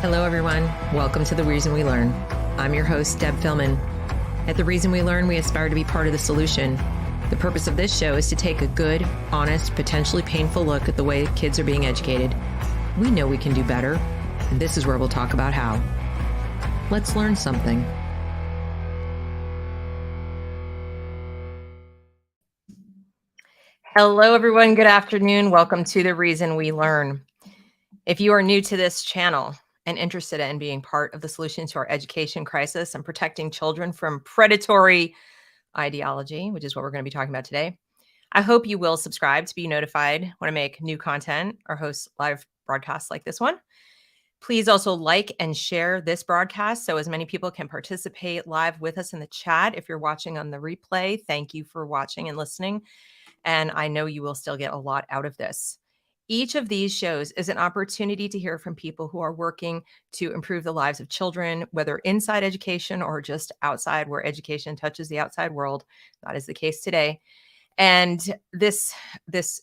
Hello, everyone. Welcome to The Reason We Learn. I'm your host, Deb Philman. At The Reason We Learn, we aspire to be part of the solution. The purpose of this show is to take a good, honest, potentially painful look at the way kids are being educated. We know we can do better, and this is where we'll talk about how. Let's learn something. Hello, everyone. Good afternoon. Welcome to The Reason We Learn. If you are new to this channel and interested in being part of the solution to our education crisis and protecting children from predatory ideology, which is what we're going to be talking about today, I hope you will subscribe to be notified when I make new content or host live broadcasts like this one. Please also like and share this broadcast so as many people can participate live with us in the chat. If you're watching on the replay, thank you for watching and listening. And I know you will still get a lot out of this. Each of these shows is an opportunity to hear from people who are working to improve the lives of children, whether inside education or just outside where education touches the outside world. That is the case today. And this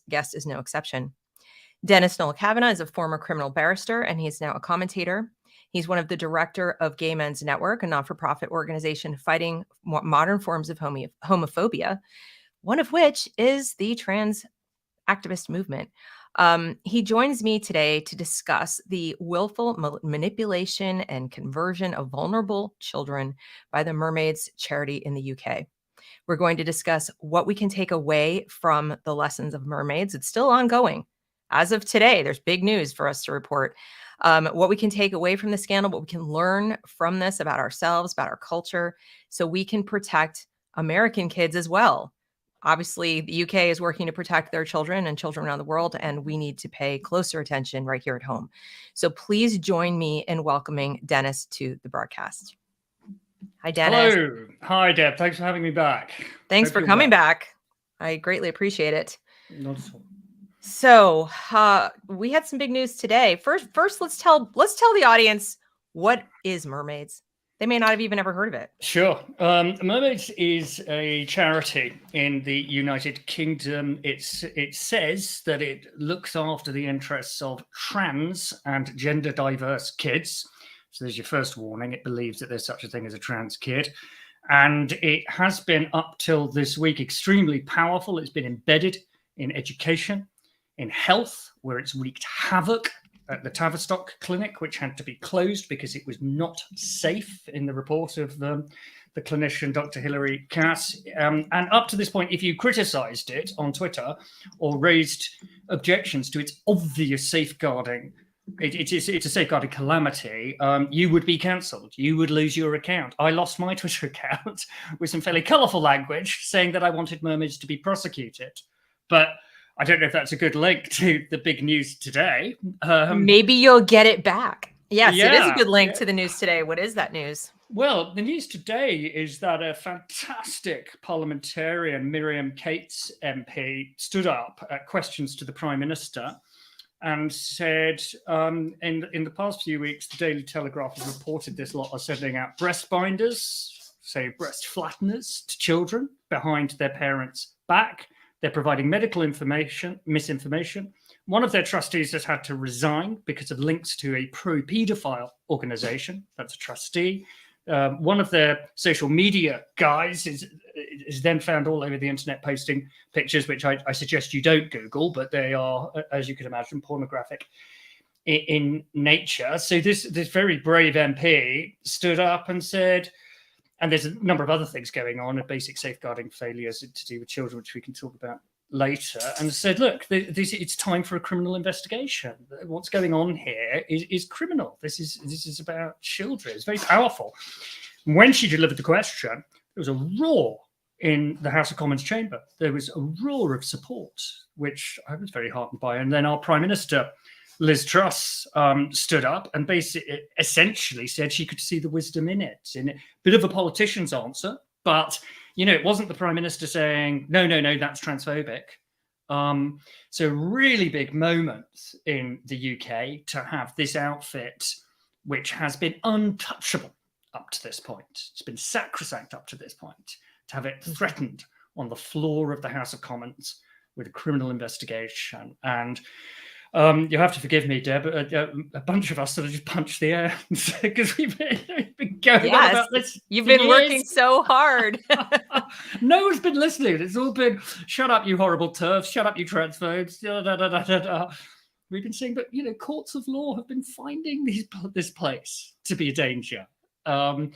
guest is no exception. Dennis Noel Kavanagh is a former criminal barrister, and he's now a commentator. He's one of the director of Gay Men's Network, a not-for-profit organization fighting modern forms of homophobia, one of which is the trans activist movement. He joins me today to discuss the willful manipulation and conversion of vulnerable children by the Mermaids charity in the UK. We're going to discuss what we can take away from the lessons of mermaids. It's still ongoing. As of today, there's big news for us to report. What we can take away from the scandal, what we can learn from this about ourselves, about our culture, so we can protect American kids as well. Obviously, the UK is working to protect their children and children around the world, and we need to pay closer attention right here at home. So please join me in welcoming Dennis to the broadcast. Hi, Dennis. Hello. Hi, Deb. Thanks for having me back. Thanks for coming back. I greatly appreciate it. Not at all. So we had some big news today. First, let's tell the audience, what is Mermaids? They may not have even ever heard of it. Sure. Mermaids is a charity in the United Kingdom. It says that it looks after the interests of trans and gender diverse kids. So there's your first warning. It believes that there's such a thing as a trans kid. And it has been up till this week extremely powerful. It's been embedded in education, in health, where it's wreaked havoc at the Tavistock clinic, which had to be closed because it was not safe in the report of the clinician, Dr. Hilary Cass. And up to this point, if you criticised it on Twitter or raised objections to its obvious safeguarding, it's a safeguarding calamity, you would be cancelled. You would lose your account. I lost my Twitter account with some fairly colourful language saying that I wanted mermaids to be prosecuted. But I don't know if that's a good link to the big news today. Maybe you'll get it back. Yes, it is a good link to the news today. What is that news? Well, the news today is that a fantastic parliamentarian, Miriam Cates MP, stood up at questions to the Prime Minister and said, in the past few weeks, the Daily Telegraph has reported this lot are sending out breast binders, say breast flatteners, to children behind their parents' back. They're providing medical misinformation. One of their trustees has had to resign because of links to a pro-paedophile organization. That's a trustee. One of their social media guys is then found all over the internet posting pictures, which I suggest you don't Google, but they are, as you can imagine, pornographic in nature. So this very brave MP stood up and said, and there's a number of other things going on, basic safeguarding failures to do with children, which we can talk about later, and said, look, it's time for a criminal investigation. What's going on here is criminal. This is about children. It's very powerful. When she delivered the question, there was a roar in the House of Commons chamber. There was a roar of support, which I was very heartened by. And then our Prime Minister, Liz Truss, stood up and essentially said she could see the wisdom in it. In a bit of a politician's answer, but it wasn't the Prime Minister saying, no, that's transphobic. So really big moment in the UK to have this outfit, which has been untouchable up to this point. It's been sacrosanct up to this point, to have it threatened on the floor of the House of Commons with a criminal investigation. And You have to forgive me, Deb. A bunch of us sort of just punched the air because we've been going on about this. You've been working so hard. No one's been listening. It's all been, shut up, you horrible turfs. Shut up, you transphobes. We've been saying, but courts of law have been finding this place to be a danger. And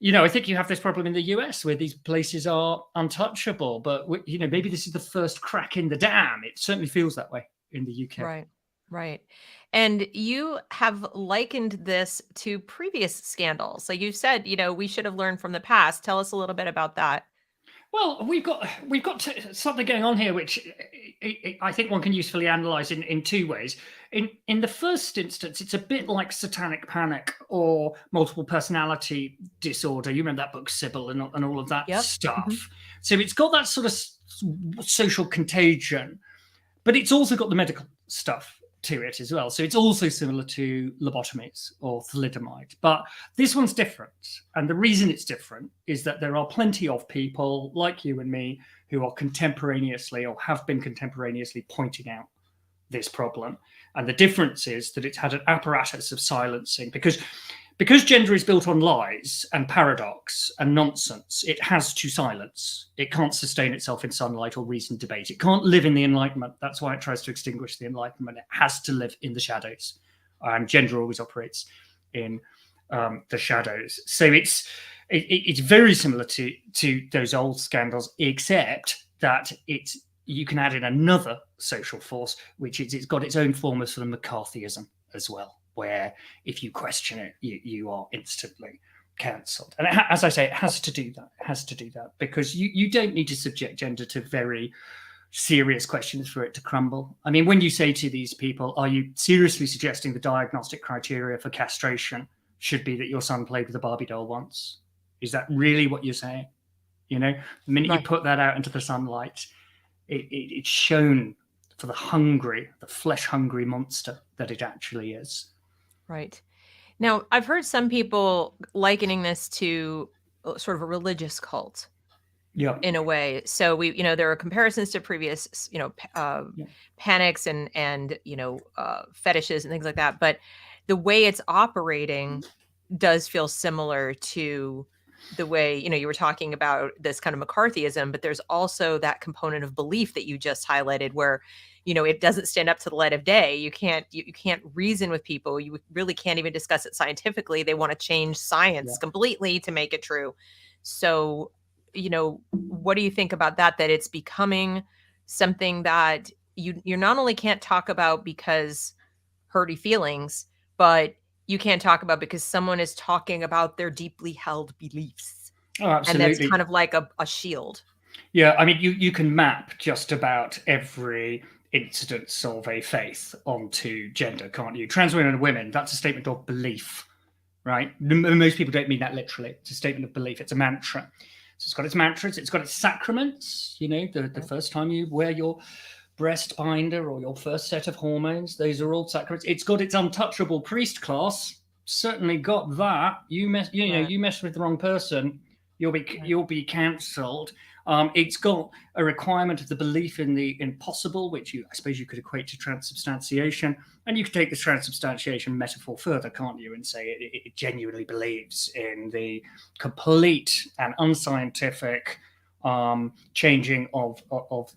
I think you have this problem in the US where these places are untouchable. But maybe this is the first crack in the dam. It certainly feels that way in the UK. Right. And you have likened this to previous scandals. So you said, we should have learned from the past. Tell us a little bit about that. Well, we've got something going on here, which I think one can usefully analyze in two ways. In the first instance, it's a bit like satanic panic or multiple personality disorder. You remember that book, Sybil, and all of that stuff. Mm-hmm. So it's got that sort of social contagion, but it's also got the medical stuff to it as well. So it's also similar to lobotomies or thalidomide, but this one's different. And the reason it's different is that there are plenty of people like you and me who are contemporaneously or have been contemporaneously pointing out this problem. And the difference is that it's had an apparatus of silencing because gender is built on lies and paradox and nonsense. It has to silence. It can't sustain itself in sunlight or reasoned debate. It can't live in the Enlightenment. That's why it tries to extinguish the Enlightenment. It has to live in the shadows. And gender always operates in the shadows. So it's very similar to those old scandals, except that you can add in another social force, which is it's got its own form of sort of McCarthyism as well, where if you question it, you are instantly cancelled. And as I say, it has to do that. It has to do that because you don't need to subject gender to very serious questions for it to crumble. I mean, when you say to these people, are you seriously suggesting the diagnostic criteria for castration should be that your son played with a Barbie doll once? Is that really what you're saying? The minute you put that out into the sunlight, it's shown for the flesh-hungry monster that it actually is. Right. Now, I've heard some people likening this to sort of a religious cult. Yeah. In a way. So there are comparisons to previous, panics and fetishes and things like that. But the way it's operating does feel similar to the way, you were talking about this kind of McCarthyism, but there's also that component of belief that you just highlighted where, it doesn't stand up to the light of day. You can't reason with people. You really can't even discuss it scientifically. They want to change science completely to make it true. So, what do you think about that it's becoming something that you not only can't talk about because hurty feelings, but you can't talk about because someone is talking about their deeply held beliefs. Oh, absolutely. And that's kind of like a shield. Yeah, I mean, you can map just about every incidence of a faith onto gender, can't you? Trans women and women, that's a statement of belief, right? Most people don't mean that literally. It's a statement of belief. It's a mantra. So it's got its mantras. It's got its sacraments. The first time you wear your breast binder or your first set of hormones, those are all sacraments. It's got its untouchable priest class. Certainly got that. You mess with the wrong person, you'll be cancelled. It's got a requirement of the belief in the impossible, which I suppose you could equate to transubstantiation. And you could take this transubstantiation metaphor further, can't you, and say it genuinely believes in the complete and unscientific changing of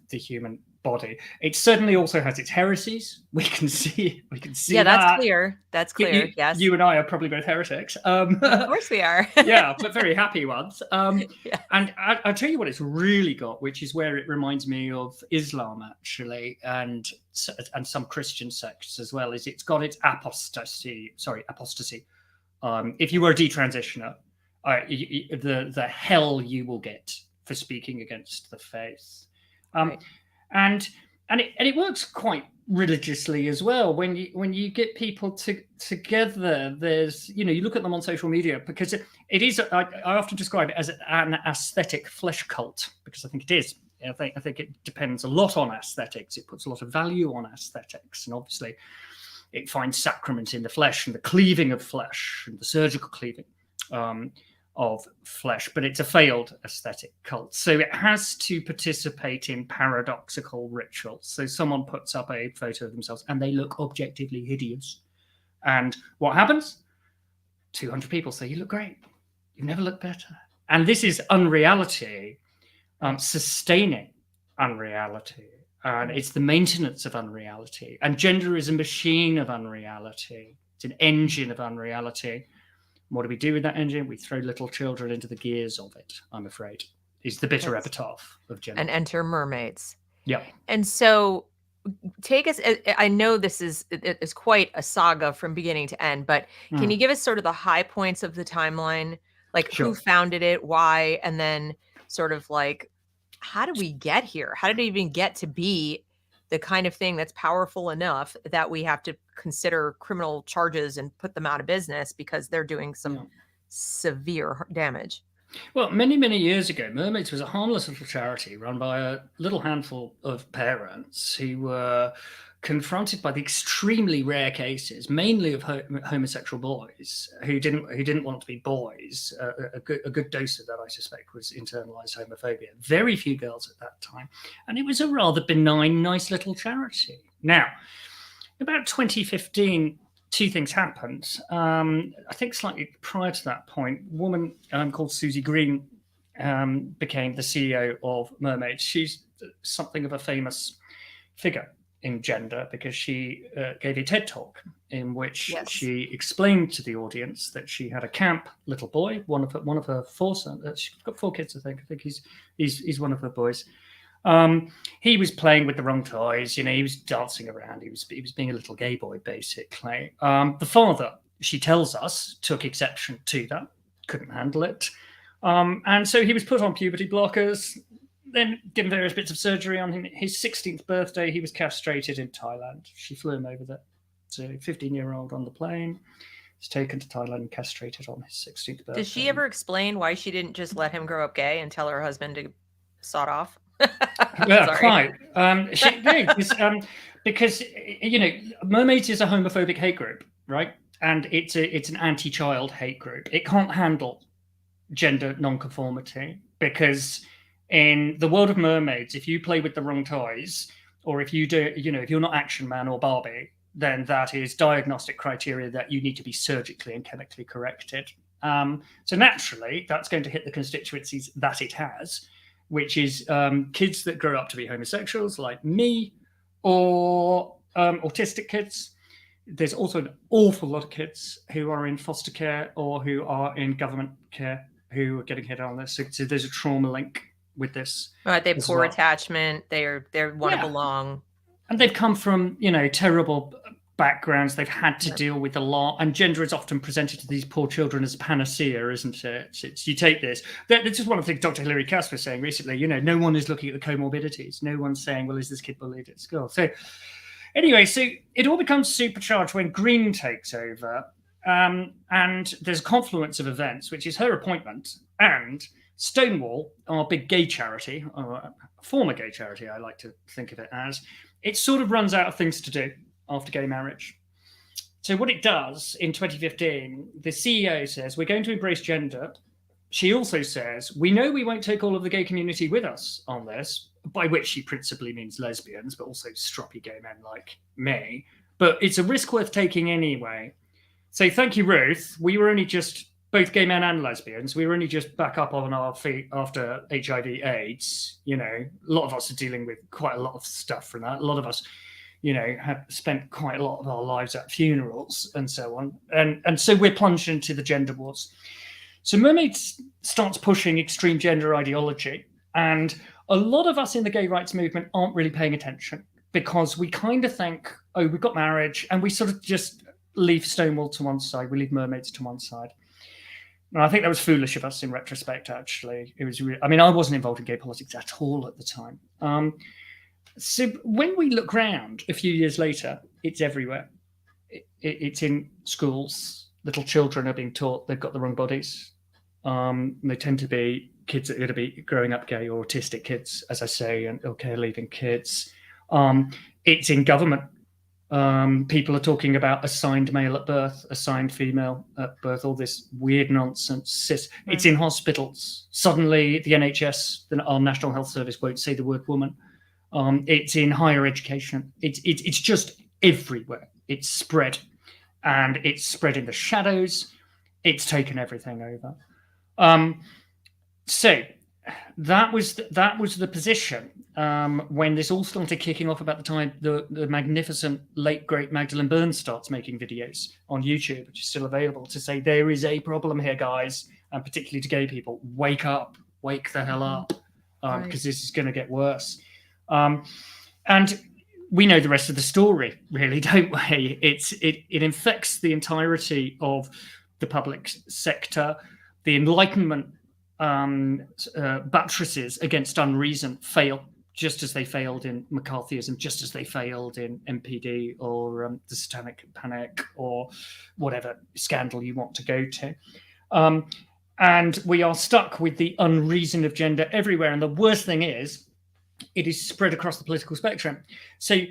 the human body. It certainly also has its heresies. We can see. Yeah, that's clear. That's clear. Yes. You and I are probably both heretics. Of course we are. Yeah, but very happy ones. And I'll tell you what it's really got, which is where it reminds me of Islam actually, and some Christian sects as well. Is it's got its apostasy. If you were a detransitioner, the hell you will get for speaking against the faith. Right. And it works quite religiously as well. When you get people together, there's you look at them on social media because it is. I often describe it as an aesthetic flesh cult because I think it is. I think it depends a lot on aesthetics. It puts a lot of value on aesthetics, and obviously, it finds sacrament in the flesh and the cleaving of flesh and the surgical cleaving of flesh, but it's a failed aesthetic cult. So it has to participate in paradoxical rituals. So someone puts up a photo of themselves and they look objectively hideous. And what happens? 200 people say, you look great. You've never looked better. And this is unreality, sustaining unreality. And it's the maintenance of unreality. And gender is a machine of unreality. It's an engine of unreality. What do we do with that engine? We throw little children into the gears of it, I'm afraid, is the bitter epitaph of gender. And enter mermaids. Yeah. And so take us, I know this is quite a saga from beginning to end, but can you give us sort of the high points of the timeline? Like who founded it, why, and then sort of like, how did we get here? How did it even get to be the kind of thing that's powerful enough that we have to consider criminal charges and put them out of business because they're doing some severe damage? Well, many, many years ago, Mermaids was a harmless little charity run by a little handful of parents who were confronted by the extremely rare cases, mainly of homosexual boys who didn't want to be boys. A good dose of that, I suspect, was internalized homophobia. Very few girls at that time, and it was a rather benign, nice little charity. Now, about 2015, two things happened. I think slightly prior to that point, a woman called Susie Green became the CEO of Mermaids. She's something of a famous figure in gender because she gave a TED talk in which she explained to the audience that she had a camp little boy, one of her four sons. She's got 4 kids, I think. I think he's one of her boys. He was playing with the wrong toys. You know, he was dancing around. He was being a little gay boy, basically. The father, she tells us, took exception to that, couldn't handle it, and so he was put on puberty blockers. Then given various bits of surgery on him. His 16th birthday, he was castrated in Thailand. She flew him over there. So 15-year-old on the plane. He's taken to Thailand and castrated on his 16th birthday. Did she ever explain why she didn't just let him grow up gay and tell her husband to sod off? Yeah, quite. She did. Because, you know, Mermaids is a homophobic hate group, right? And it's an anti-child hate group. It can't handle gender nonconformity because in the world of mermaids, if you play with the wrong toys, or if you do, you know, if you're not Action Man or Barbie, then that is diagnostic criteria that you need to be surgically and chemically corrected. So naturally, that's going to hit the constituencies that it has, which is kids that grow up to be homosexuals like me, or autistic kids. There's also an awful lot of kids who are in foster care or who are in government care who are getting hit on this. So there's a trauma link with this. Right, they have poor attachment. They want to belong, and they've come from, you know, terrible backgrounds. They've had to deal with a lot, and gender is often presented to these poor children as a panacea, isn't it? It's you take this. This is one of the things Dr. Hilary Cass was saying recently. You know, no one is looking at the comorbidities. No one's saying, well, is this kid bullied at school? So anyway, so it all becomes supercharged when Green takes over, and there's a confluence of events, which is her appointment and Stonewall, our big gay charity, or former gay charity, I like to think of it as, it sort of runs out of things to do after gay marriage. So what it does in 2015, the CEO says, we're going to embrace gender. She also says, we know we won't take all of the gay community with us on this, by which she principally means lesbians, but also stroppy gay men like me. But it's a risk worth taking anyway. So thank you, Ruth. We were only just both gay men and lesbians. We were only just back up on our feet after HIV/AIDS. You know, a lot of us are dealing with quite a lot of stuff from that. A lot of us, you know, have spent quite a lot of our lives at funerals and so on. And so we're plunged into the gender wars. So Mermaids starts pushing extreme gender ideology. And a lot of us in the gay rights movement aren't really paying attention because we kind of think, oh, we've got marriage, and we sort of just leave Stonewall to one side. We leave Mermaids to one side. And I think that was foolish of us in retrospect, actually. It was I mean, I wasn't involved in gay politics at all at the time. So when we look around a few years later, it's everywhere. It's in schools. Little children are being taught they've got the wrong bodies. They tend to be kids that are going to be growing up gay, or autistic kids, as I say, and care leaving kids. It's in government People are talking about assigned male at birth, assigned female at birth, all this weird nonsense. It's in hospitals. Suddenly, the NHS, our National Health Service, won't say the word woman. It's in higher education. It's just everywhere. It's spread, and it's spread in the shadows. It's taken everything over. So that was the position when this all started kicking off. About the time the magnificent late great Magdalene Burns starts making videos on YouTube, which is still available, to say there is a problem here, guys, and particularly to gay people, wake up, wake the hell up, because this is going to get worse. And we know the rest of the story, really, don't we? It infects the entirety of the public sector. The Enlightenment buttresses against unreason fail, just as they failed in McCarthyism, just as they failed in MPD or the Satanic Panic or whatever scandal you want to go to. And we are stuck with the unreason of gender everywhere. And the worst thing is, it is spread across the political spectrum. So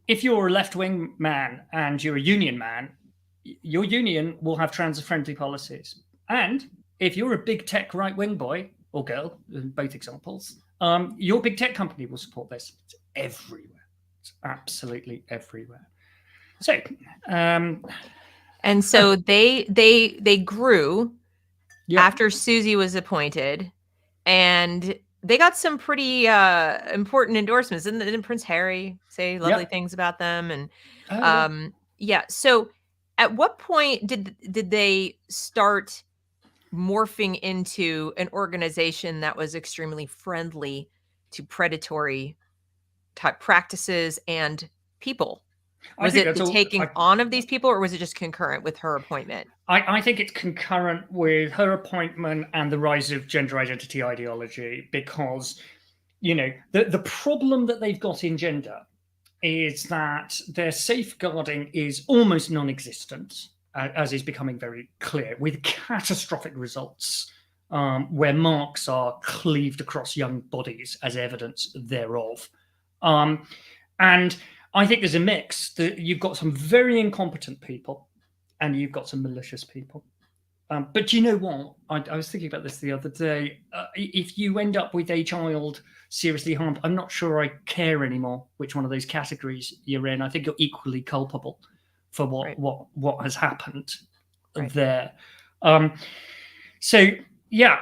if you're a left-wing man and you're a union man, your union will have trans-friendly policies. And if you're a big tech right-wing boy or girl, both examples, your big tech company will support this. It's everywhere. It's absolutely everywhere. So, and so they grew after Susie was appointed, and they got some pretty important endorsements. Didn't Prince Harry say lovely things about them? And so at what point did they start morphing into an organization that was extremely friendly to predatory type practices and people? Was it the taking on of these people, or was it just concurrent with her appointment? I think it's concurrent with her appointment and the rise of gender identity ideology, because, you know, the problem that they've got in gender is that their safeguarding is almost non-existent, as is becoming very clear, with catastrophic results where marks are cleaved across young bodies as evidence thereof. And I think there's a mix. You've got some very incompetent people and you've got some malicious people. But you know what? I was thinking about this the other day. If you end up with a child seriously harmed, I'm not sure I care anymore which one of those categories you're in. I think you're equally culpable for what has happened there. So yeah,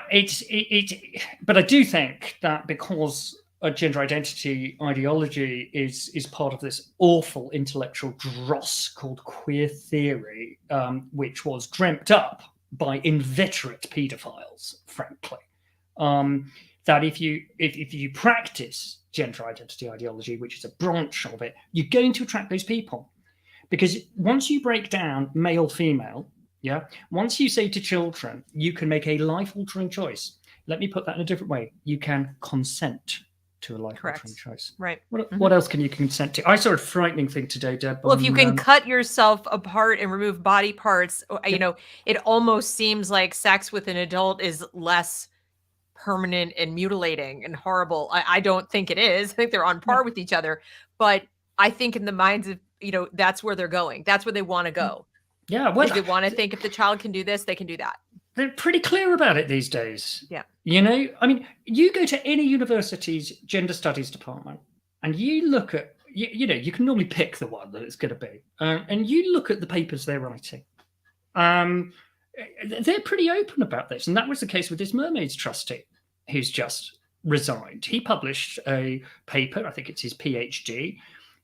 but I do think that because a gender identity ideology is part of this awful intellectual dross called queer theory, which was dreamt up by inveterate paedophiles, frankly. That if you practice gender identity ideology, which is a branch of it, you're going to attract those people. Because once you break down male, female, once you say to children, you can make a life-altering choice. Let me put that in a different way. You can consent to a life-altering choice. Right. What else can you consent to? I saw a frightening thing today, Deb. Well, if you can cut yourself apart and remove body parts, you know, it almost seems like sex with an adult is less permanent and mutilating and horrible. I don't think it is. I think they're on par with each other. But I think in the minds of, you know, that's where they're going. That's where they want to go. Yeah. Well, they want to think if the child can do this, they can do that. They're pretty clear about it these days. Yeah. You know, I mean, you go to any university's gender studies department and you look at, you know, you can normally pick the one that it's going to be. And you look at the papers they're writing. They're pretty open about this. And that was the case with this Mermaids trustee who's just resigned. He published a paper, I think it's his PhD,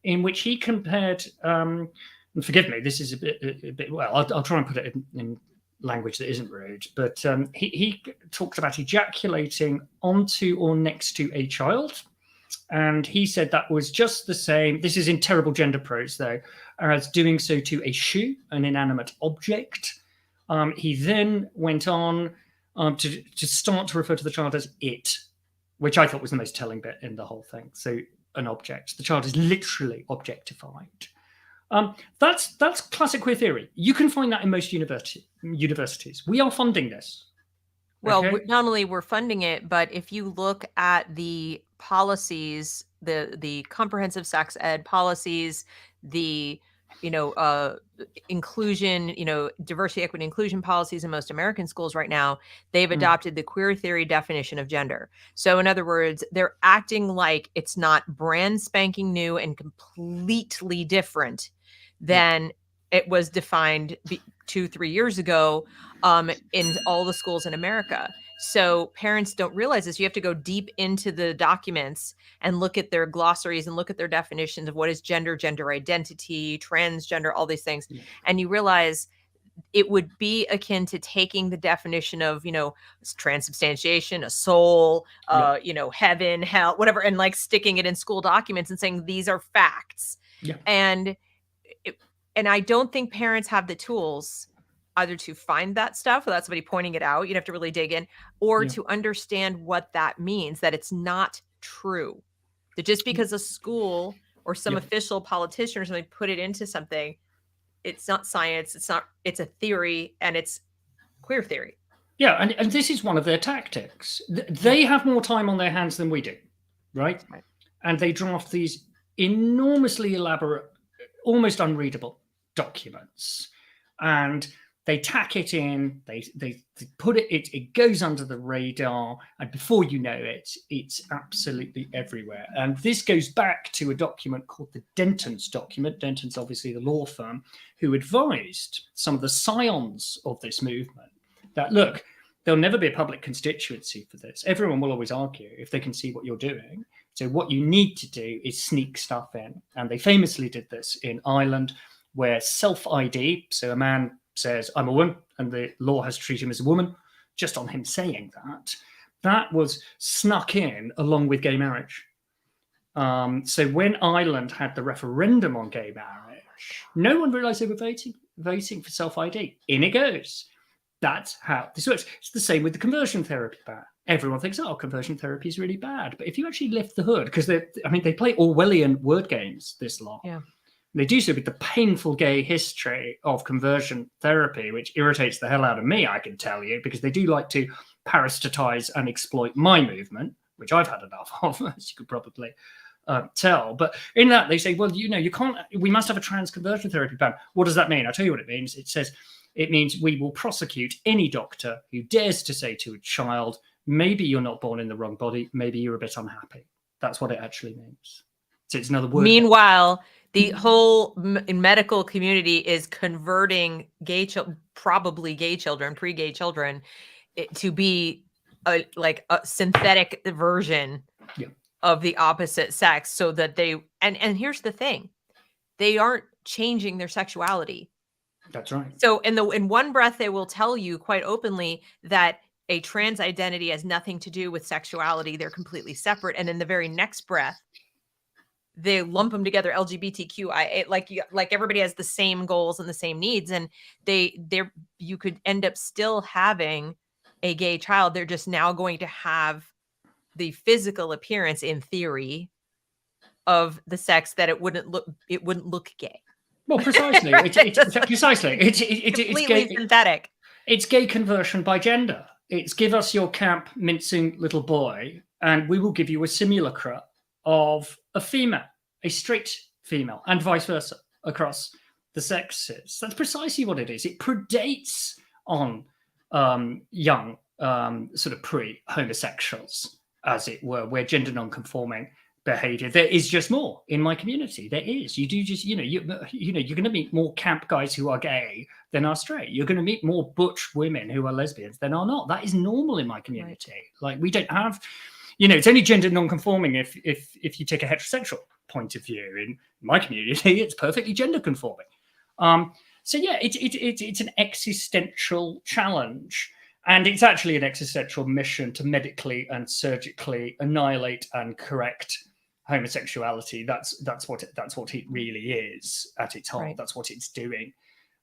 in which he compared, and forgive me, this is a bit well, I'll try and put it in language that isn't rude, but he talked about ejaculating onto or next to a child. And he said that was just the same, this is in terrible gender prose though, as doing so to a shoe, an inanimate object. He then went on to start to refer to the child as it, which I thought was the most telling bit in the whole thing. So an object, the child is literally objectified. That's classic queer theory. You can find that in most universities. We are funding this. Well, not only we're funding it, but if you look at the policies, the comprehensive sex ed policies, the inclusion, diversity, equity, inclusion policies in most American schools right now, they've adopted the queer theory definition of gender. So in other words, they're acting like it's not brand spanking new and completely different than it was defined 2-3 years ago in all the schools in America. So parents don't realize this. You have to go deep into the documents and look at their glossaries and look at their definitions of what is gender, gender identity, transgender, all these things. Yeah. And you realize it would be akin to taking the definition of, transubstantiation, a soul, heaven, hell, whatever, and like sticking it in school documents and saying these are facts. Yeah. And I don't think parents have the tools either to find that stuff without somebody pointing it out. You'd have to really dig in, or to understand what that means, that it's not true. That just because a school or some official politician or something put it into something, it's not science, it's a theory, and it's queer theory. Yeah, and this is one of their tactics. They have more time on their hands than we do, right? And they draft these enormously elaborate, almost unreadable documents, and they tack it in, they put it goes under the radar, and before you know it, it's absolutely everywhere. And this goes back to a document called the Denton's document. Denton's obviously the law firm who advised some of the scions of this movement that, look, there'll never be a public constituency for this. Everyone will always argue if they can see what you're doing. So what you need to do is sneak stuff in. And they famously did this in Ireland, where self-ID, so a man says, I'm a woman, and the law has to treat him as a woman, just on him saying that was snuck in along with gay marriage. So when Ireland had the referendum on gay marriage, no one realized they were voting for self-ID. In it goes. That's how this works. It's the same with the conversion therapy ban. Everyone thinks, conversion therapy is really bad. But if you actually lift the hood, because they play Orwellian word games this long. Yeah. They do so with the painful gay history of conversion therapy, which irritates the hell out of me, I can tell you, because they do like to parasitize and exploit my movement, which I've had enough of, as you could probably tell. But in that, they say, well, you can't, we must have a trans conversion therapy ban. What does that mean? I'll tell you what it means. It means we will prosecute any doctor who dares to say to a child, maybe you're not born in the wrong body, maybe you're a bit unhappy. That's what it actually means. So it's another word. Meanwhile, the whole medical community is converting probably gay children, pre-gay children, to be a synthetic version of the opposite sex, so that they and here's the thing, they aren't changing their sexuality. That's right. So in one breath, they will tell you quite openly that a trans identity has nothing to do with sexuality. They're completely separate. And in the very next breath, they lump them together, LGBTQIA, like everybody has the same goals and the same needs. And you could end up still having a gay child. They're just now going to have the physical appearance, in theory, of the sex that it wouldn't look gay. Well, precisely. It's completely synthetic. It's gay conversion by gender. It's give us your camp mincing little boy, and we will give you a simulacra of a female, a straight female, and vice versa across the sexes. That's precisely what it is. It predates on young sort of pre-homosexuals, as it were, where gender non-conforming behavior. There is just more in my community. There is. You do just, you're going to meet more camp guys who are gay than are straight. You're going to meet more butch women who are lesbians than are not. That is normal in my community. Right. Like, we don't have, it's only gender non-conforming if you take a heterosexual point of view. In my community, it's perfectly gender conforming. So yeah, it's an existential challenge. And it's actually an existential mission to medically and surgically annihilate and correct homosexuality. That's what it really is at its heart. Right. That's what it's doing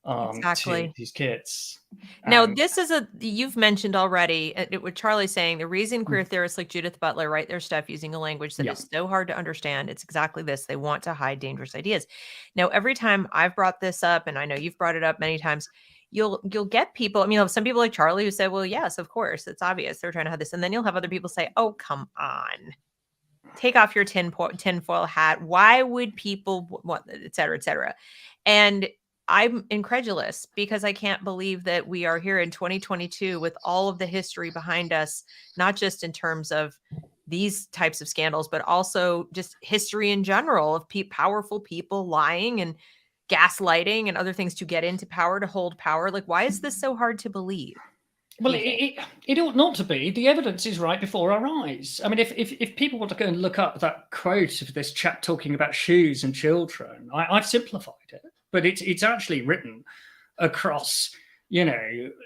to these kids. Now, this is you've mentioned already, what Charlie's saying, the reason queer theorists like Judith Butler write their stuff using a language that is so hard to understand, it's exactly this. They want to hide dangerous ideas. Now, every time I've brought this up, and I know you've brought it up many times, you'll get people, some people like Charlie who say, well, yes, of course, it's obvious they're trying to have this. And then you'll have other people say, oh, come on. take off your tinfoil hat. Why would people want, et cetera, et cetera? And I'm incredulous because I can't believe that we are here in 2022 with all of the history behind us, not just in terms of these types of scandals, but also just history in general of powerful people lying and gaslighting and other things to get into power, to hold power. Like, why is this so hard to believe? Well, it ought not to be. The evidence is right before our eyes. I mean, if people want to go and look up that quote of this chap talking about shoes and children, I've simplified it, but it's actually written across,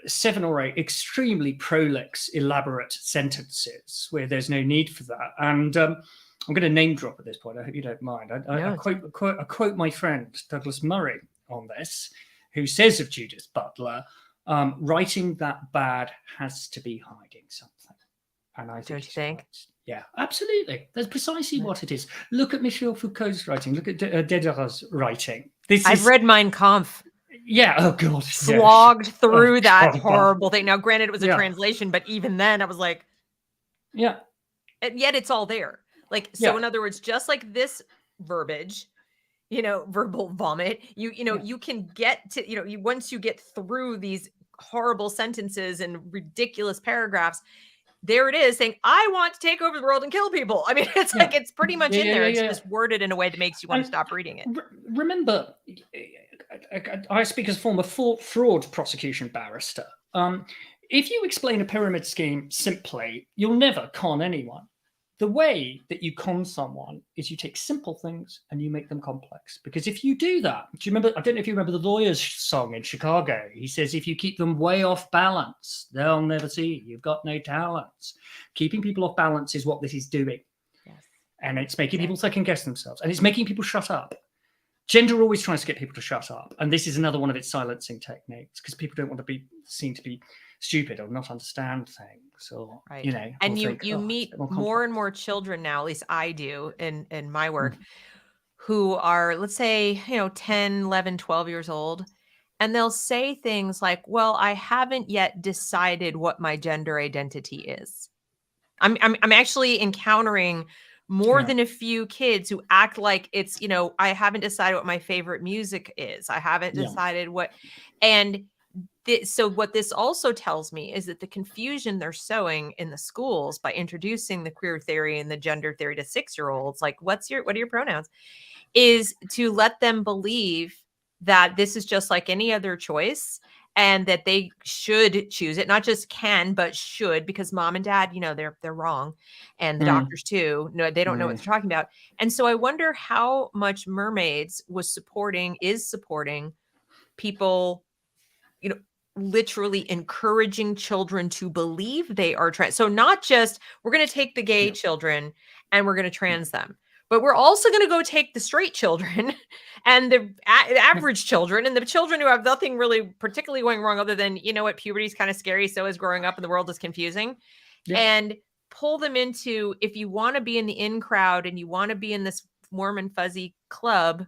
7 or 8 extremely prolix, elaborate sentences where there's no need for that. And I'm going to name drop at this point. I hope you don't mind. I quote my friend Douglas Murray on this, who says of Judith Butler, writing that bad has to be hiding something. And I think, don't you think? Right. Yeah, absolutely. That's precisely what it is. Look at Michel Foucault's writing. Look at Diderot's writing. I've read Mein Kampf. Yeah. Oh God. Slogged through that horrible thing. Now, granted, it was a Yeah. translation, but even then, I was like, yeah. And yet it's all there. Like, so in other words, just like this verbiage, verbal vomit, you can get to, once you get through these horrible sentences and ridiculous paragraphs, there it is saying, I want to take over the world and kill people. I mean, it's like, it's pretty much in there. It's just worded in a way that makes you want to stop reading it. Remember, I speak as a former fraud prosecution barrister. If you explain a pyramid scheme simply, you'll never con anyone. The way that you con someone is you take simple things and you make them complex. Because if you do that, do you remember? I don't know if you remember the Lawyer's song in Chicago. He says, if you keep them way off balance, they'll never see you've got no talents. Keeping people off balance is what this is doing. Yes. And it's making people second guess themselves. And it's making people shut up. Gender always tries to get people to shut up. And this is another one of its silencing techniques, because people don't want to be seen to be stupid or not understand things, or and you meet more and more children now, at least I do in my work, who are, let's say, 10, 11, 12 years old, and they'll say things like, well, I haven't yet decided what my gender identity is. I'm actually encountering more than a few kids who act like it's, I haven't decided what my favorite music is. I haven't decided what, and so what this also tells me is that the confusion they're sowing in the schools by introducing the queer theory and the gender theory to 6-year-olds, like, what are your pronouns, is to let them believe that this is just like any other choice and that they should choose it, not just can, but should, because mom and dad, they're wrong. And the doctors too, they don't know what they're talking about. And so I wonder how much Mermaids is supporting people, literally encouraging children to believe they are trans. So not just, we're going to take the gay children and we're going to trans them, but we're also going to go take the straight children and the average children and the children who have nothing really particularly going wrong other than, puberty is kind of scary. So is growing up and the world is confusing, and pull them into, if you want to be in the in crowd and you want to be in this warm and fuzzy club.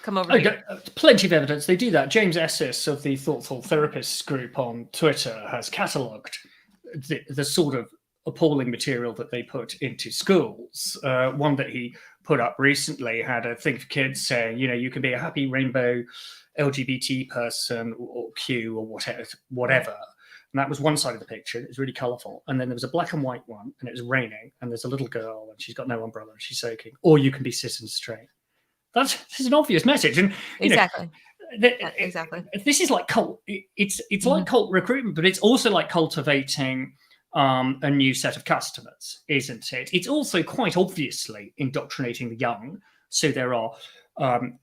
Come over here. Plenty of evidence they do that. James Essis of the Thoughtful Therapists group on Twitter has catalogued the sort of appalling material that they put into schools. One that he put up recently had a thing for kids saying, you can be a happy rainbow LGBT person or Q or whatever. And that was one side of the picture. It was really colourful. And then there was a black and white one, and it was raining, and there's a little girl, and she's got no umbrella, and she's soaking. Or you can be cis and straight. This is an obvious message, and exactly. This is like cult. It's like cult recruitment, but it's also like cultivating a new set of customers, isn't it? It's also quite obviously indoctrinating the young. So there are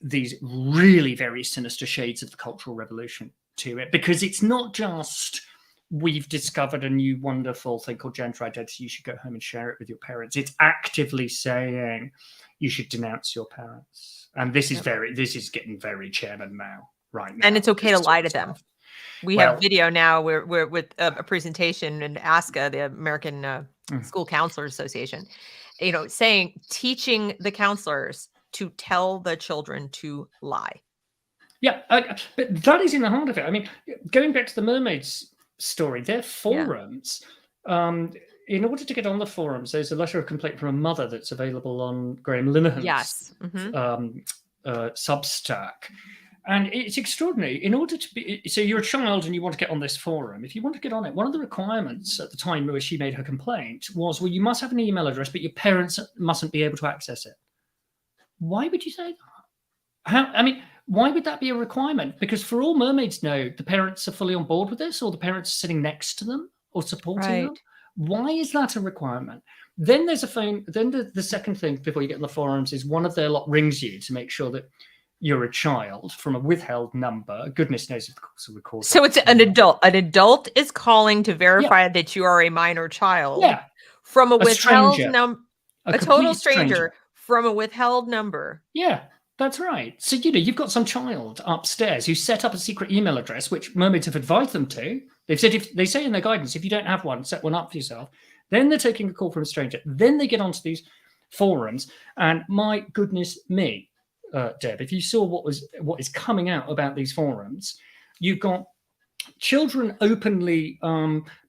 these really very sinister shades of the Cultural Revolution to it, because it's not just, we've discovered a new wonderful thing called gender identity, you should go home and share it with your parents. It's actively saying you should denounce your parents. And this is getting very Chairman Mao right now. And it's okay to lie to them. We have video now where we're with a presentation in ASCA, the American School Counselors Association, teaching the counselors to tell the children to lie. Yeah, but that is in the heart of it. I mean, going back to the Mermaids story, their forums, in order to get on the forums, there's a letter of complaint from a mother that's available on Graham Linehan's Substack. And it's extraordinary. In order to be, so you're a child and you want to get on this forum. If you want to get on it, one of the requirements at the time where she made her complaint was, well, you must have an email address, but your parents mustn't be able to access it. Why would you say that? Why would that be a requirement? Because for all mermaids know, the parents are fully on board with this, or the parents are sitting next to them or supporting them. Why is that a requirement? Then there's a phone. Then the second thing before you get on the forums is one of their lot rings you to make sure that you're a child from a withheld number. Goodness knows, of course, a recorder. So it's an adult. An adult is calling to verify that you are a minor child. Yeah. From a withheld number. A total stranger from a withheld number. Yeah, that's right. So, you've got some child upstairs who set up a secret email address, which mermaids have advised them to. They've said, if they say in their guidance, if you don't have one, set one up for yourself. Then they're taking a call from a stranger. Then they get onto these forums. And my goodness me, Deb, if you saw what is coming out about these forums, you've got children openly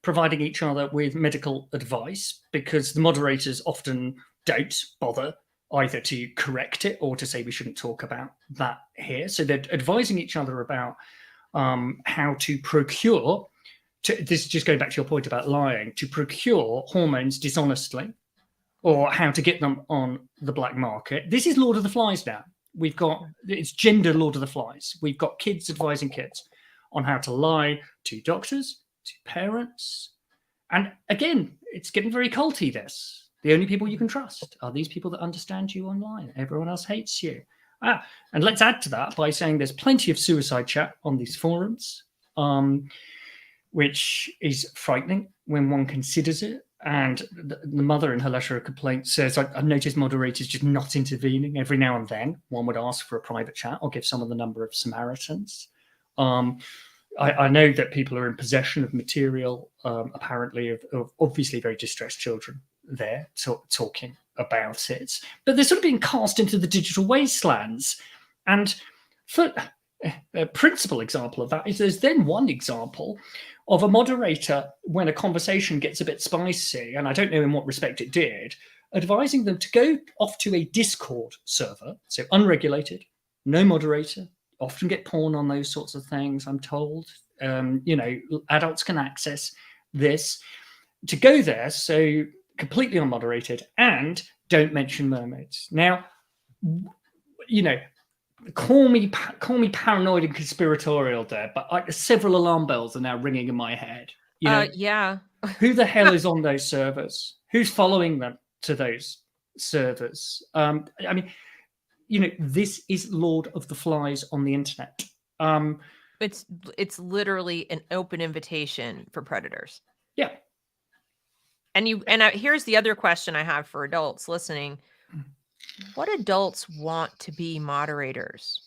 providing each other with medical advice, because the moderators often don't bother either to correct it or to say we shouldn't talk about that here. So they're advising each other about how to procure, this is just going back to your point about lying, to procure hormones dishonestly, or how to get them on the black market. This is Lord of the Flies now. It's gender Lord of the Flies. We've got kids advising kids on how to lie to doctors, to parents. And again, it's getting very culty, this. The only people you can trust are these people that understand you online. Everyone else hates you. And let's add to that by saying there's plenty of suicide chat on these forums, which is frightening when one considers it. And the mother in her letter of complaint says, I've noticed moderators just not intervening. Every now and then, one would ask for a private chat or give someone the number of Samaritans. I know that people are in possession of material, apparently, of obviously very distressed children there talking about it. But they're sort of being cast into the digital wastelands. And for a principal example of that is there's then one example of a moderator, when a conversation gets a bit spicy, and I don't know in what respect it did, advising them to go off to a Discord server, so unregulated, no moderator, often get porn on those sorts of things, I'm told. Adults can access this. To go there, so completely unmoderated, and don't mention mermaids. Now, call me paranoid and conspiratorial there, but several alarm bells are now ringing in my head. Yeah. Who the hell is on those servers? Who's following them to those servers? This is Lord of the Flies on the internet. It's literally an open invitation for predators. Yeah. And here's the other question I have for adults listening. What adults want to be moderators?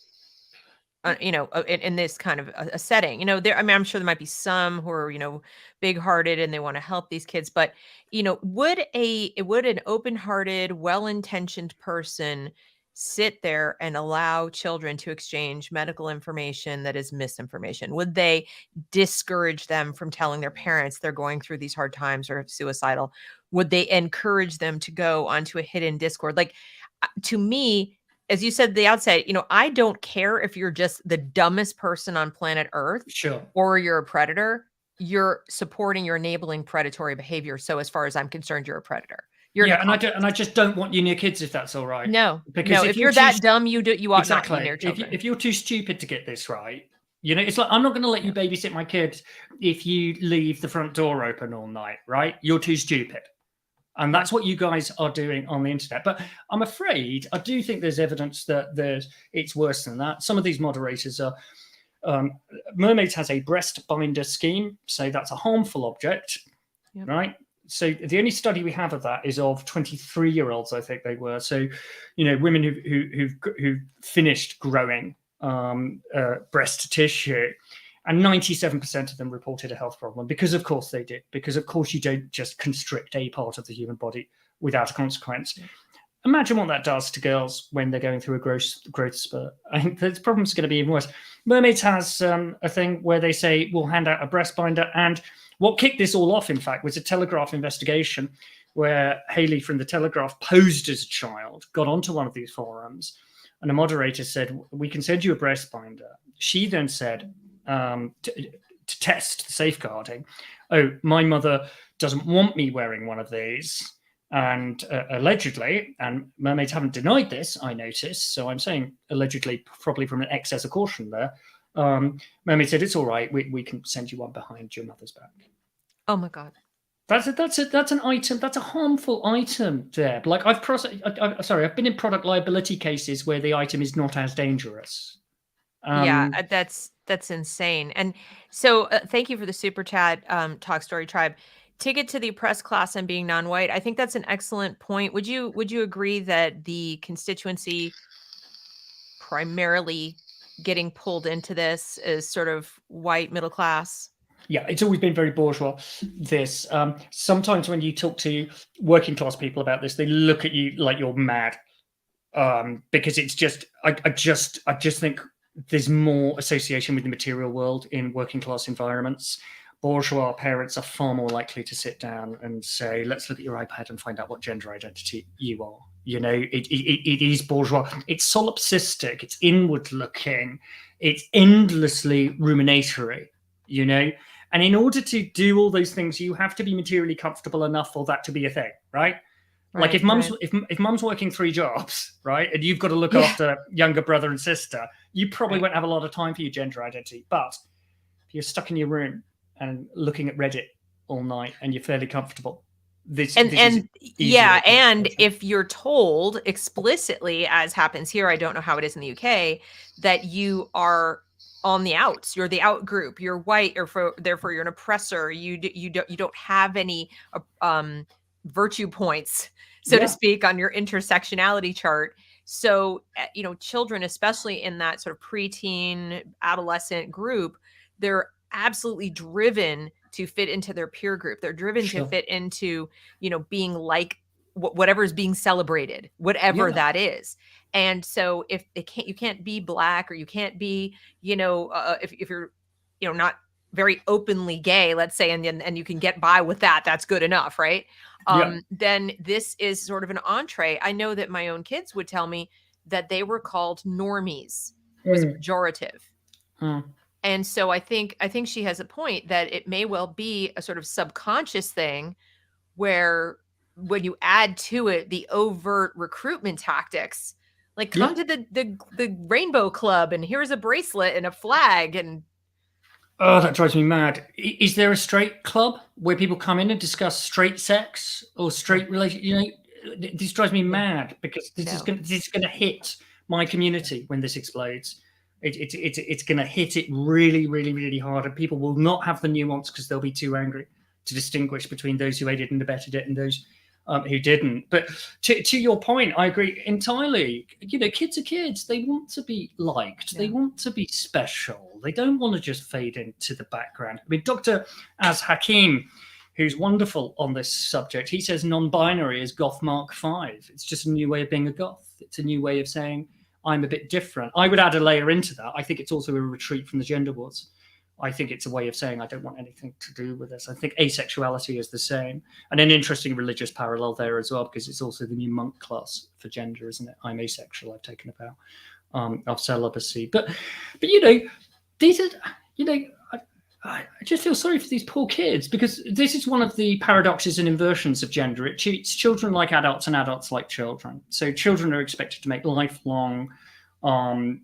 In this kind of a setting, I'm sure there might be some who are, big-hearted and they want to help these kids, but, would an open-hearted, well-intentioned person sit there and allow children to exchange medical information that is misinformation? Would they discourage them from telling their parents they're going through these hard times or suicidal? Would they encourage them to go onto a hidden Discord? Like, to me, as you said at the outset, I don't care if you're just the dumbest person on planet Earth, sure, or you're a predator. You're enabling predatory behavior. So as far as I'm concerned, you're a predator. I just don't want you near kids, if that's all right. No, because if you're that dumb, you ought not be near children. If you're too stupid to get this right, it's like, I'm not going to let you babysit my kids if you leave the front door open all night, right? You're too stupid. And that's what you guys are doing on the internet. But I'm afraid, I do think there's evidence that it's worse than that. Some of these moderators are, Mermaids has a breast binder scheme, so that's a harmful object, right? So the only study we have of that is of 23-year-olds, I think they were. So, women who've finished growing breast tissue. And 97% of them reported a health problem because, of course, they did. Because, of course, you don't just constrict a part of the human body without a consequence. Imagine what that does to girls when they're going through a growth spurt. I think the problem's going to be even worse. Mermaids has a thing where they say, we'll hand out a breast binder, and What kicked this all off, in fact, was a Telegraph investigation where Haley from the Telegraph posed as a child, got onto one of these forums, and a moderator said, "We can send you a breast binder." She then said, to test the safeguarding, "Oh, my mother doesn't want me wearing one of these." And allegedly, and mermaids haven't denied this, I noticed, so I'm saying allegedly, probably from an excess of caution there, mermaid said, "It's all right, we can send you one behind your mother's back." Oh my God. That's an item. That's a harmful item there. Like I've been in product liability cases where the item is not as dangerous. Yeah, that's insane. And so thank you for the super chat, Talk Story Tribe. Ticket to the oppressed class and being non-white. I think that's an excellent point. Would you agree that the constituency primarily getting pulled into this is sort of white middle class? Yeah, it's always been very bourgeois. This sometimes when you talk to working class people about this, they look at you like you're mad, because it's just I just think there's more association with the material world in working class environments. Bourgeois parents are far more likely to sit down and say, "Let's look at your iPad and find out what gender identity you are." You know, it is bourgeois. It's solipsistic. It's inward looking. It's endlessly ruminatory. You know, and in order to do all those things, you have to be materially comfortable enough for that to be a thing, right? Like if mum's working 3 jobs, right, and you've got to look after younger brother and sister, you probably won't have a lot of time for your gender identity. But if you're stuck in your room and looking at Reddit all night and you're fairly comfortable, this and if you're told explicitly, as happens here, I don't know how it is in the UK, that you are on the outs, you're the out group, you're white, or therefore you're an oppressor, you don't have any virtue points, so to speak, on your intersectionality chart. So children, especially in that sort of preteen adolescent group, they're absolutely driven to fit into their peer group. They're driven to fit into being like whatever is being celebrated, whatever that is. And so if you can't be Black, or you can't be, if you're, not very openly gay, let's say, and you can get by with that, that's good enough, right? Then this is sort of an entree. I know that my own kids would tell me that they were called normies. It was pejorative. And so I think she has a point that it may well be a sort of subconscious thing where when you add to it the overt recruitment tactics, like come to the Rainbow Club and here's a bracelet and a flag, and that drives me mad. Is there a straight club where people come in and discuss straight sex or straight relation? This drives me mad because this is going to hit my community when this explodes. It's going to hit it really, really, really hard, and people will not have the nuance because they'll be too angry to distinguish between those who aided and abetted it and those who didn't. But to your point, I agree entirely. Kids are kids. They want to be liked. They want to be special. They don't want to just fade into the background. I mean, Dr. Az Hakim, who's wonderful on this subject, he says non-binary is goth Mark 5. It's just a new way of being a goth. It's a new way of saying I'm a bit different. I would add a layer into that. I think it's also a retreat from the gender wars. I think it's a way of saying I don't want anything to do with this. I think asexuality is the same. And an interesting religious parallel there as well, because it's also the new monk class for gender, isn't it? I'm asexual. I've taken a vow of celibacy. But these are, I just feel sorry for these poor kids, because this is one of the paradoxes and inversions of gender. It treats children like adults and adults like children. So children are expected to make lifelong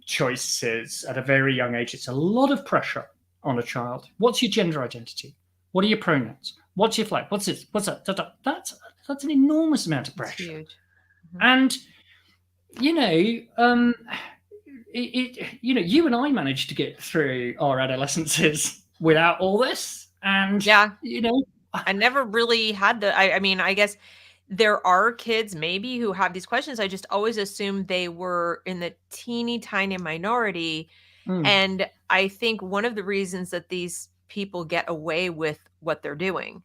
choices at a very young age. It's a lot of pressure on a child. What's your gender identity? What are your pronouns? What's your flag? What's this? What's that? That's an enormous amount of pressure. Huge. And you and I managed to get through our adolescences without all this, and I never really had I mean, I guess there are kids maybe who have these questions. I just always assumed they were in the teeny tiny minority. And I think one of the reasons that these people get away with what they're doing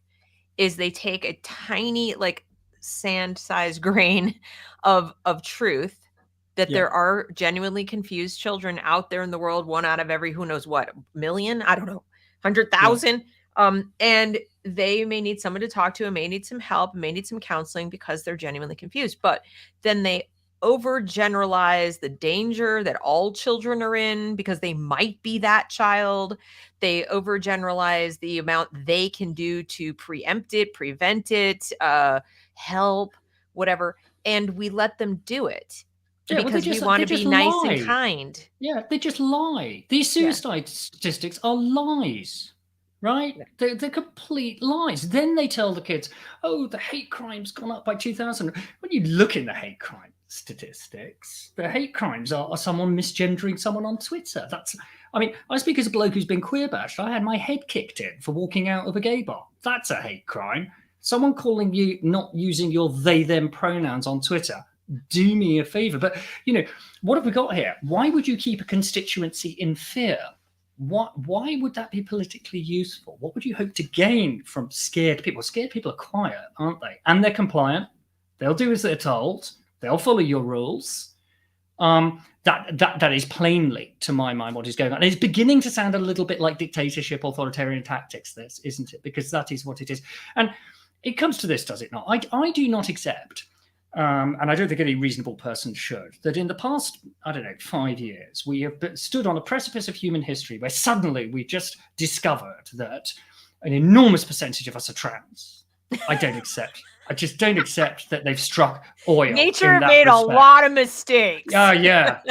is they take a tiny, like, sand-sized grain of truth that there are genuinely confused children out there in the world, one out of every who knows what million, I don't know, 100,000 And they may need someone to talk to, and may need some help, may need some counseling because they're genuinely confused. But then they overgeneralize the danger that all children are in because they might be that child. They overgeneralize the amount they can do to preempt it, prevent it, help, whatever. And we let them do it because we want to be nice and kind. Yeah, they just lie. These suicide statistics are lies. Right? They're complete lies. Then they tell the kids, oh, the hate crime's gone up by 2,000. When you look in the hate crime statistics, the hate crimes are someone misgendering someone on Twitter. I speak as a bloke who's been queer bashed. I had my head kicked in for walking out of a gay bar. That's a hate crime. Someone calling you not using your they, them pronouns on Twitter. Do me a favor. But, what have we got here? Why would you keep a constituency in fear? Why would that be politically useful? What would you hope to gain from scared people? Scared people are quiet, aren't they? And they're compliant. They'll do as they're told. They'll follow your rules. That is plainly, to my mind, what is going on. And it's beginning to sound a little bit like dictatorship, authoritarian tactics, this, isn't it? Because that is what it is. And it comes to this, does it not? I do not accept, and I don't think any reasonable person should, that in the past, 5 years, we have stood on a precipice of human history where suddenly we just discovered that an enormous percentage of us are trans. I just don't accept that they've struck oil. Nature made a lot of mistakes. Yeah.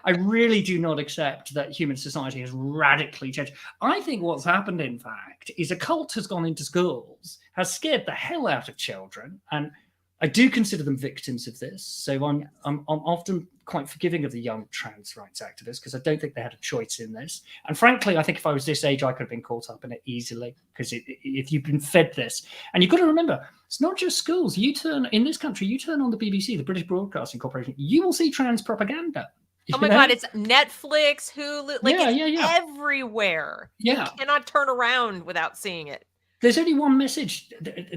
I really do not accept that human society has radically changed. I think what's happened, in fact, is a cult has gone into schools, has scared the hell out of children, and I do consider them victims of this. So I'm often quite forgiving of the young trans rights activists because I don't think they had a choice in this. And frankly, I think if I was this age, I could have been caught up in it easily because if you've been fed this, and you've got to remember, it's not just schools. In this country, you turn on the BBC, the British Broadcasting Corporation, you will see trans propaganda. Oh my God, it's Netflix, Hulu, it's everywhere. Yeah. You cannot turn around without seeing it. There's only one message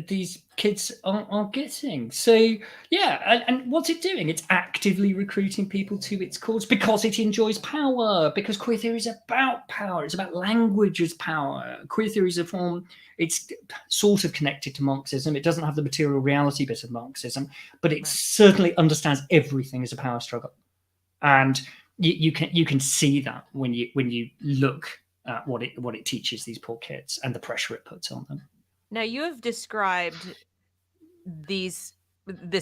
these kids are getting. So, and what's it doing? It's actively recruiting people to its cause because it enjoys power, because queer theory is about power. It's about language as power. Queer theory is a form, it's sort of connected to Marxism. It doesn't have the material reality bit of Marxism, but it certainly understands everything as a power struggle. And you can see that when you look at what it teaches these poor kids and the pressure it puts on them. Now, you have described this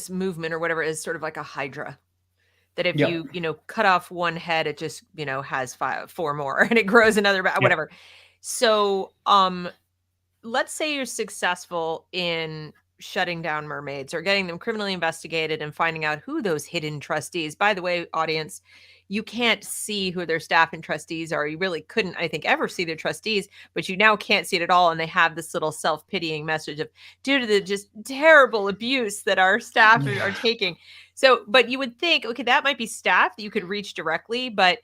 movement or whatever as sort of like a hydra. That if you cut off one head, it just has four more, and it grows another, whatever. So, let's say you're successful in shutting down mermaids or getting them criminally investigated and finding out who those hidden trustees. By the way, audience, you can't see who their staff and trustees are. You really couldn't, I think, ever see their trustees, but you now can't see it at all. And they have this little self-pitying message of due to the just terrible abuse that our staff are taking. So, but you would think, okay, that might be staff that you could reach directly. But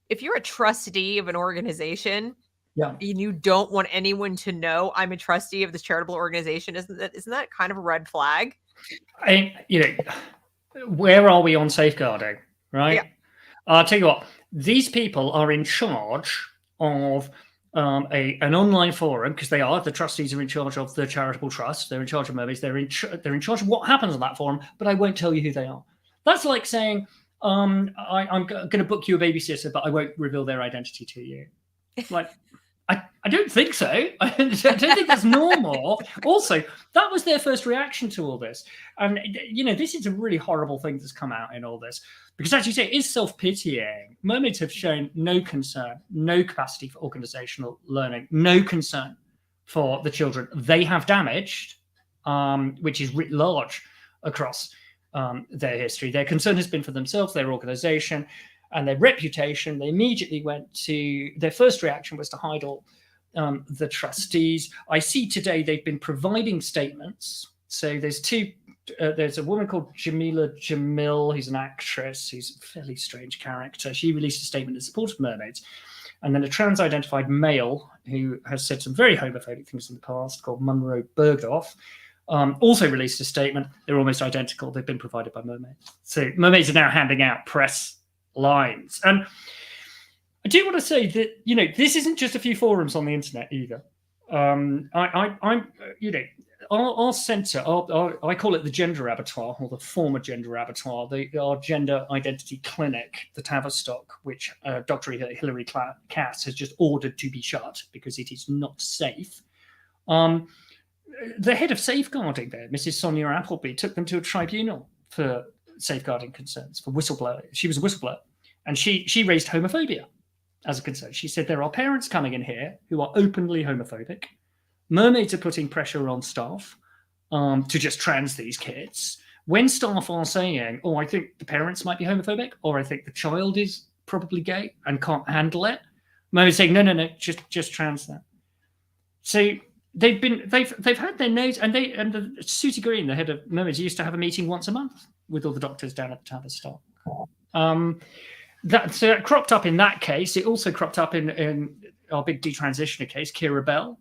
if you're a trustee of an organization, and you don't want anyone to know I'm a trustee of this charitable organization, isn't that kind of a red flag? Where are we on safeguarding, right? Yeah. I'll tell you what, these people are in charge of an online forum because the trustees are in charge of the charitable trust. They're in charge of mermaids. They're in charge of what happens on that forum, but I won't tell you who they are. That's like saying, I'm going to book you a babysitter, but I won't reveal their identity to you. Like, I don't think so. I don't think that's normal. Also, that was their first reaction to all this. And, this is a really horrible thing that's come out in all this. Because as you say, it is self-pitying. Mermaids have shown no concern, no capacity for organizational learning, no concern for the children they have damaged, which is writ large across their history. Their concern has been for themselves, their organization, and their reputation. They immediately went to, their first reaction was to hide all the trustees. I see today they've been providing statements. So there's a woman called Jamila Jamil, who's an actress, who's a fairly strange character. She released a statement in support of mermaids. And then a trans-identified male who has said some very homophobic things in the past, called Munro Bergdorf, also released a statement. They're almost identical. They've been provided by mermaids. So mermaids are now handing out press lines. And I do want to say that, this isn't just a few forums on the internet either. I'm, our centre, I call it the gender abattoir, or the former gender abattoir, our gender identity clinic, the Tavistock, which Dr. Hilary Cass has just ordered to be shut because it is not safe. The head of safeguarding there, Mrs. Sonia Appleby, took them to a tribunal for safeguarding concerns, for whistleblower. She was a whistleblower, and she raised homophobia as a concern. She said there are parents coming in here who are openly homophobic. Mermaids are putting pressure on staff to just trans these kids. When staff are saying, oh, I think the parents might be homophobic, or I think the child is probably gay and can't handle it, mermaids saying, no, just trans that. So they've had their nose, and Susie Green, the head of Mermaids, used to have a meeting once a month with all the doctors down at the Tavistock. That cropped up in that case. It also cropped up in our big detransitioner case, Kira Bell,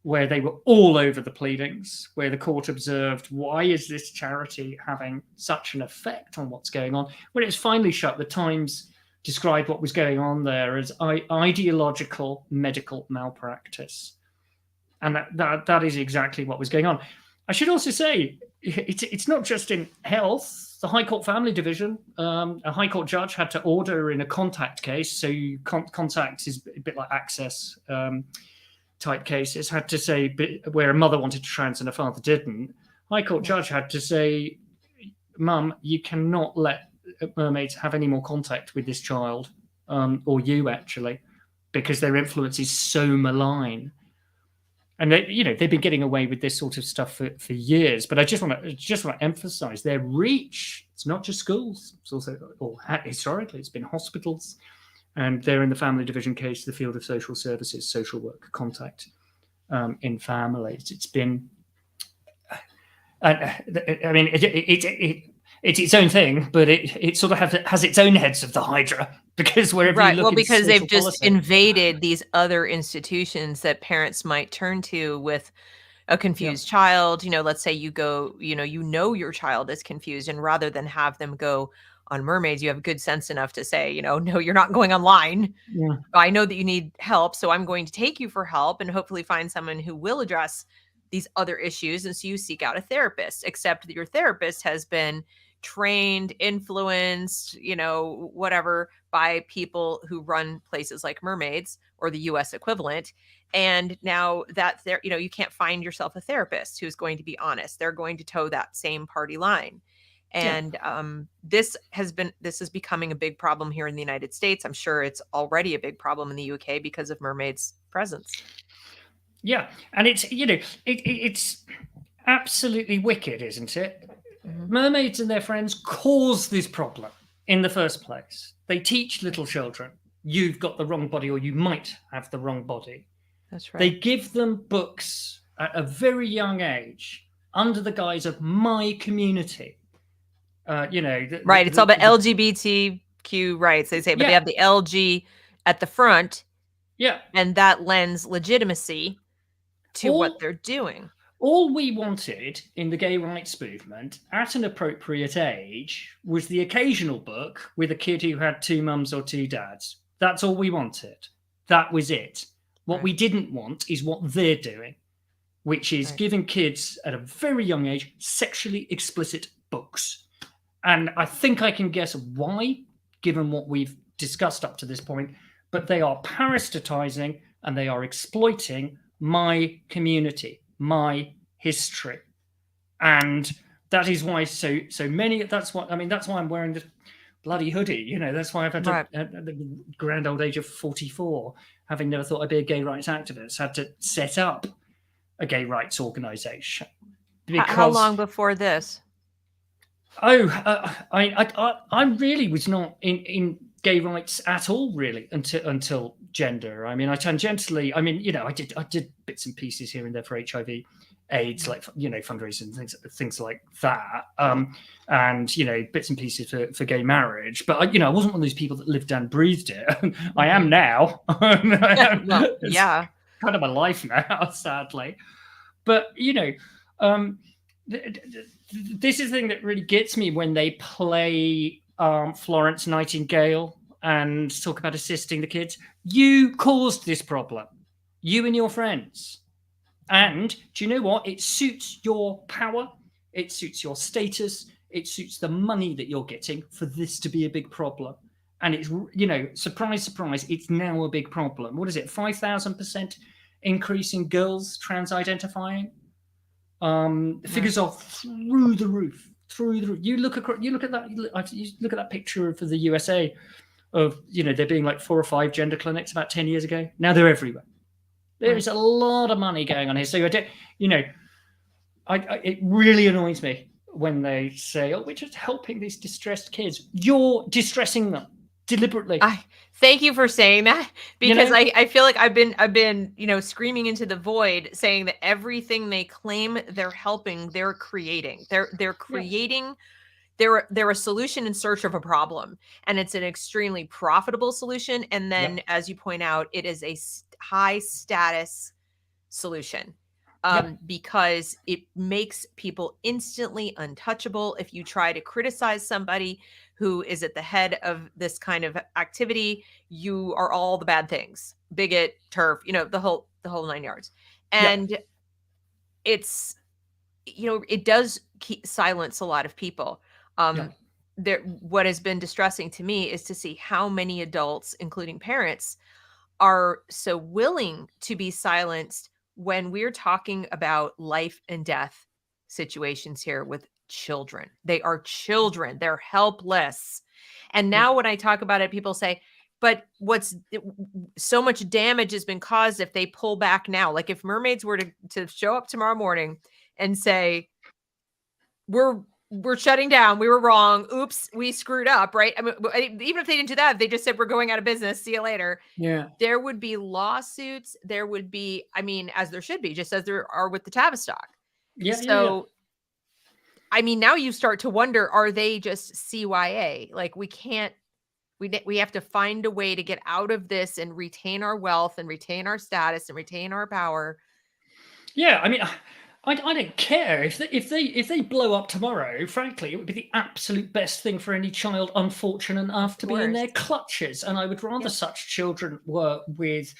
where they were all over the pleadings, where the court observed, why is this charity having such an effect on what's going on? When it was finally shut, the Times described what was going on there as ideological medical malpractice. And that is exactly what was going on. I should also say, it's not just in health. The High Court Family Division, a High Court judge had to order in a contact case, so contact is a bit like access type cases, had to say where a mother wanted to trans and a father didn't. High Court judge had to say, Mum, you cannot let mermaids have any more contact with this child, or you actually, because their influence is so malign. And they've been getting away with this sort of stuff for years. But I just want to emphasize their reach. It's not just schools. It's also, or historically, it's been hospitals. And they're in the family division case, the field of social services, social work, contact in families. It's been, I mean, it's its own thing, but it sort of has its own heads of the Hydra, because wherever you look, because they've just invaded these other institutions that parents might turn to with a confused child. Let's say you go, your child is confused, and rather than have them go on Mermaids, you have good sense enough to say, no, you're not going online. Yeah. I know that you need help, so I'm going to take you for help and hopefully find someone who will address these other issues. And so you seek out a therapist, except that your therapist has been trained, influenced, whatever, by people who run places like Mermaids or the US equivalent. And now that you can't find yourself a therapist who's going to be honest. They're going to toe that same party line. And this is becoming a big problem here in the United States. I'm sure it's already a big problem in the UK because of Mermaids' presence. Yeah, and it's absolutely wicked, isn't it? Mm-hmm. Mermaids and their friends cause this problem in the first place. They teach little children, you've got the wrong body, or you might have the wrong body. That's right. They give them books at a very young age under the guise of my community. It's all about LGBTQ rights, they say, but they have the LG at the front. Yeah. And that lends legitimacy to what they're doing. All we wanted in the gay rights movement at an appropriate age was the occasional book with a kid who had two mums or two dads. That's all we wanted. That was it. What we didn't want is what they're doing, which is giving kids at a very young age sexually explicit books. And I think I can guess why, given what we've discussed up to this point, but they are parasitizing and they are exploiting my community, my history. And that is why so many, that's why I'm wearing this bloody hoodie, that's why I've had to, at the grand old age of 44, having never thought I'd be a gay rights activist, had to set up a gay rights organization. How long before this? I really was not in gay rights at all, really, until gender. I mean, I tangentially, I did bits and pieces here and there for HIV/AIDS, like fundraising things like that, and bits and pieces for gay marriage. But I wasn't one of those people that lived and breathed it. I am now. Well, yeah, kind of my life now, sadly. But this is the thing that really gets me when they play Florence Nightingale and talk about assisting the kids. You caused this problem. You and your friends. And do you know what? It suits your power, it suits your status, it suits the money that you're getting for this to be a big problem. And it's, surprise, surprise, it's now a big problem. What is it? 5,000% increase in girls trans identifying. Figures are through the roof. You look at that picture for the USA of there being like 4 or 5 gender clinics about 10 years ago. Now they're everywhere. There is a lot of money going on here. So it really annoys me when they say, "Oh, we're just helping these distressed kids." You're distressing them deliberately. Thank you for saying that, because I feel like I've been screaming into the void, saying that everything they claim they're helping, they're creating. They're creating. They're a solution in search of a problem, and it's an extremely profitable solution. And then, as you point out, it is a high status solution. Because it makes people instantly untouchable. If you try to criticize somebody who is at the head of this kind of activity, you are all the bad things, bigot, turf, the whole 9 yards. And it's, it does silence a lot of people. What has been distressing to me is to see how many adults, including parents, are so willing to be silenced when we're talking about life and death situations here with children. They are children. They're helpless. And now when I talk about it, people say, but so much damage has been caused if they pull back now. Like if mermaids were to show up tomorrow morning and say, we're shutting down. We were wrong. Oops, we screwed up, right? I mean, even if they didn't do that, if they just said we're going out of business, see you later. Yeah. There would be lawsuits. There would be, as there should be, just as there are with the Tavistock. So, now you start to wonder, are they just CYA? Like we have to find a way to get out of this and retain our wealth and retain our status and retain our power. Yeah. I don't care if they blow up tomorrow. Frankly, it would be the absolute best thing for any child unfortunate enough to be in their clutches. And I would rather such children were with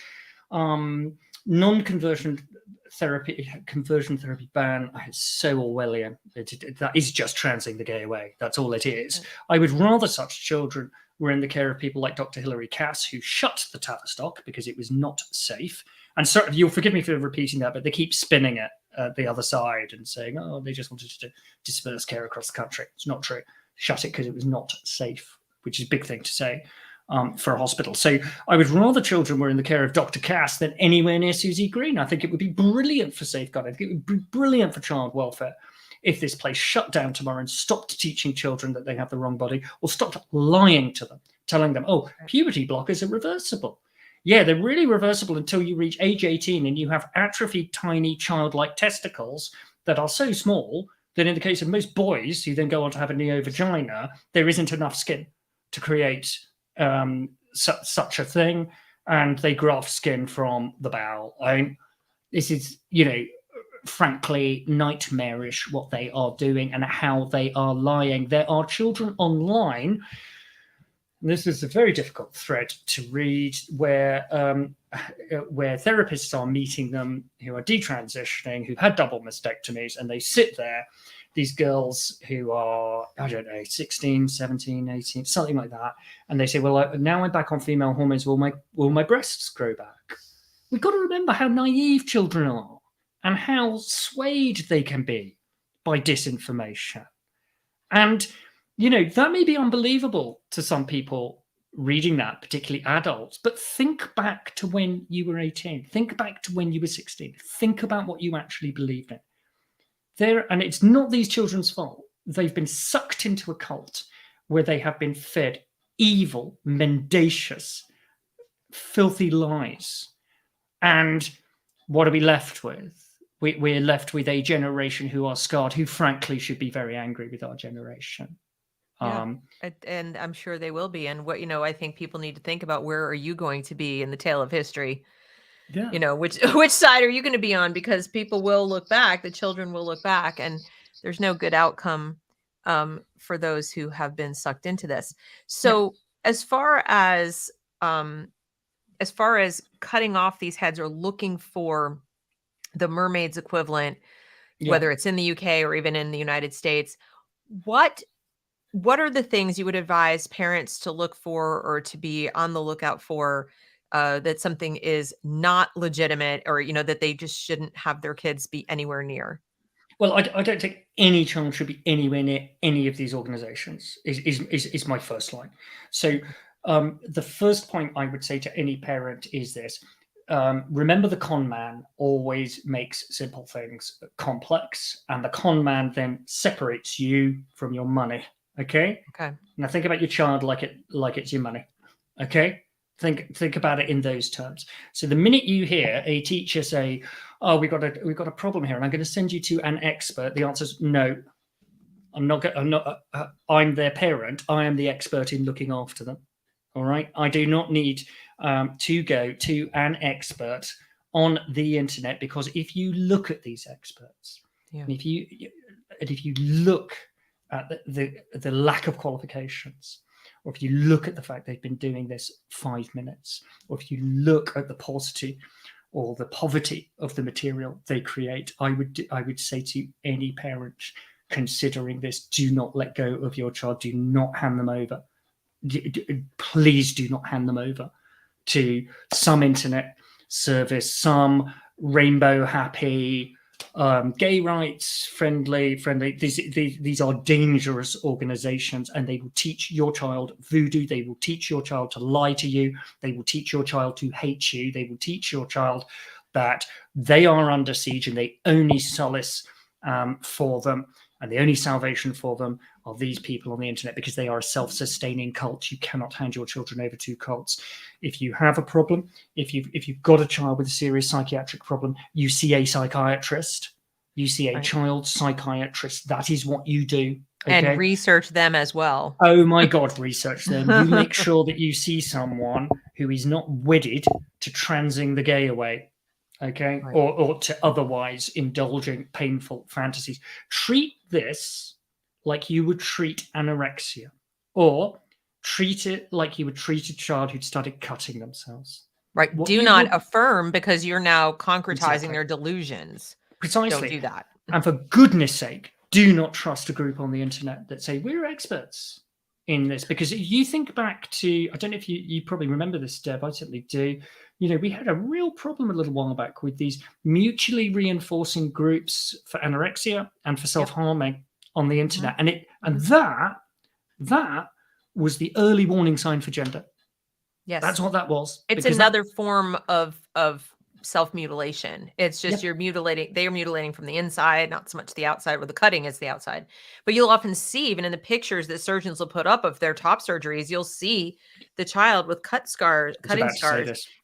non-conversion therapy, conversion therapy ban. It's so Orwellian. That is just transing the gay away. That's all it is. I would rather such children were in the care of people like Dr. Hilary Cass, who shut the Tavistock because it was not safe. And certainly, you'll forgive me for repeating that, but they keep spinning it at the other side and saying, "Oh, they just wanted to disperse care across the country." It's not true. Shut it because it was not safe, which is a big thing to say for a hospital. So I would rather children were in the care of Dr. Cass than anywhere near Susie Green. I think it would be brilliant for safeguarding. I think it would be brilliant for child welfare if this place shut down tomorrow and stopped teaching children that they have the wrong body, or stopped lying to them, telling them, "Oh, puberty blockers are reversible." Yeah, they're really reversible until you reach age 18 and you have atrophied, tiny, childlike testicles that are so small that in the case of most boys who then go on to have a neo-vagina, there isn't enough skin to create such a thing, and they graft skin from the bowel. This is, frankly, nightmarish what they are doing and how they are lying. There are children online. This is a very difficult thread to read, where therapists are meeting them who are detransitioning, who've had double mastectomies, and they sit there, these girls who are, 16, 17, 18, something like that, and they say, "Well, now I'm back on female hormones. Will my breasts grow back?" We've got to remember how naive children are and how swayed they can be by disinformation. And that may be unbelievable to some people reading that, particularly adults, but think back to when you were 18. Think back to when you were 16. Think about what you actually believed in. And it's not these children's fault. They've been sucked into a cult where they have been fed evil, mendacious, filthy lies. And what are we left with? We're left with a generation who are scarred, who frankly should be very angry with our generation. And I'm sure they will be. And what, I think people need to think about, where are you going to be in the tale of history? Which side are you going to be on? Because people will look back, the children will look back, and there's no good outcome for those who have been sucked into this. So as far as cutting off these heads or looking for the mermaids equivalent, Yeah. whether it's in the UK or even in the United States, what are the things you would advise parents to look for or to be on the lookout for, that something is not legitimate, or, that they just shouldn't have their kids be anywhere near? Well, I don't think any child should be anywhere near any of these organizations, is my first line. So the first point I would say to any parent is this. Remember, the con man always makes simple things complex, and the con man then separates you from your money. Okay. Okay. Now think about your child like it's your money. Okay. Think about it in those terms. So the minute you hear a teacher say, "Oh, we've got a problem here, and I'm going to send you to an expert," the answer is no. I'm not. I'm their parent. I am the expert in looking after them. All right. I do not need to go to an expert on the internet, because if you look at these experts, Yeah. and if you look at the lack of qualifications, or if you look at the fact they've been doing this 5 minutes, or if you look at the paucity or the poverty of the material they create, I would say to any parent considering this, do not let go of your child. Do not hand them over. Please do not hand them over to some internet service, some rainbow happy, gay rights friendly. These are dangerous organizations, and they will teach your child voodoo. They will teach your child to lie to you. They will teach your child to hate you. They will teach your child that they are under siege, and the only solace for them, and the only salvation for them, are these people on the internet, because they are a self-sustaining cult. You cannot hand your children over to cults. If you have a problem, if you've got a child with a serious psychiatric problem, you see a psychiatrist, you see a child psychiatrist. That is what you do. Okay? And research them as well. Oh my God, research them. You make sure that you see someone who is not wedded to transing the gay away. Okay, Right. or to otherwise indulging painful fantasies. Treat this like you would treat anorexia, or treat it like you would treat a child who'd started cutting themselves. Right. What Do not affirm, because you're now concretizing their delusions. Precisely. Don't do that. And for goodness sake, do not trust a group on the internet that say we're experts in this. Because you think back to, I don't know if you probably remember this, Deb, I certainly do. We had a real problem a little while back with these mutually reinforcing groups for anorexia and for self-harming on the internet. And that was the early warning sign for gender. Yes. That's what that was. It's another form of self-mutilation. It's just you're mutilating, they are mutilating from the inside, not so much the outside, where the cutting is the outside. But you'll often see, even in the pictures that surgeons will put up of their top surgeries, you'll see the child with cutting scars,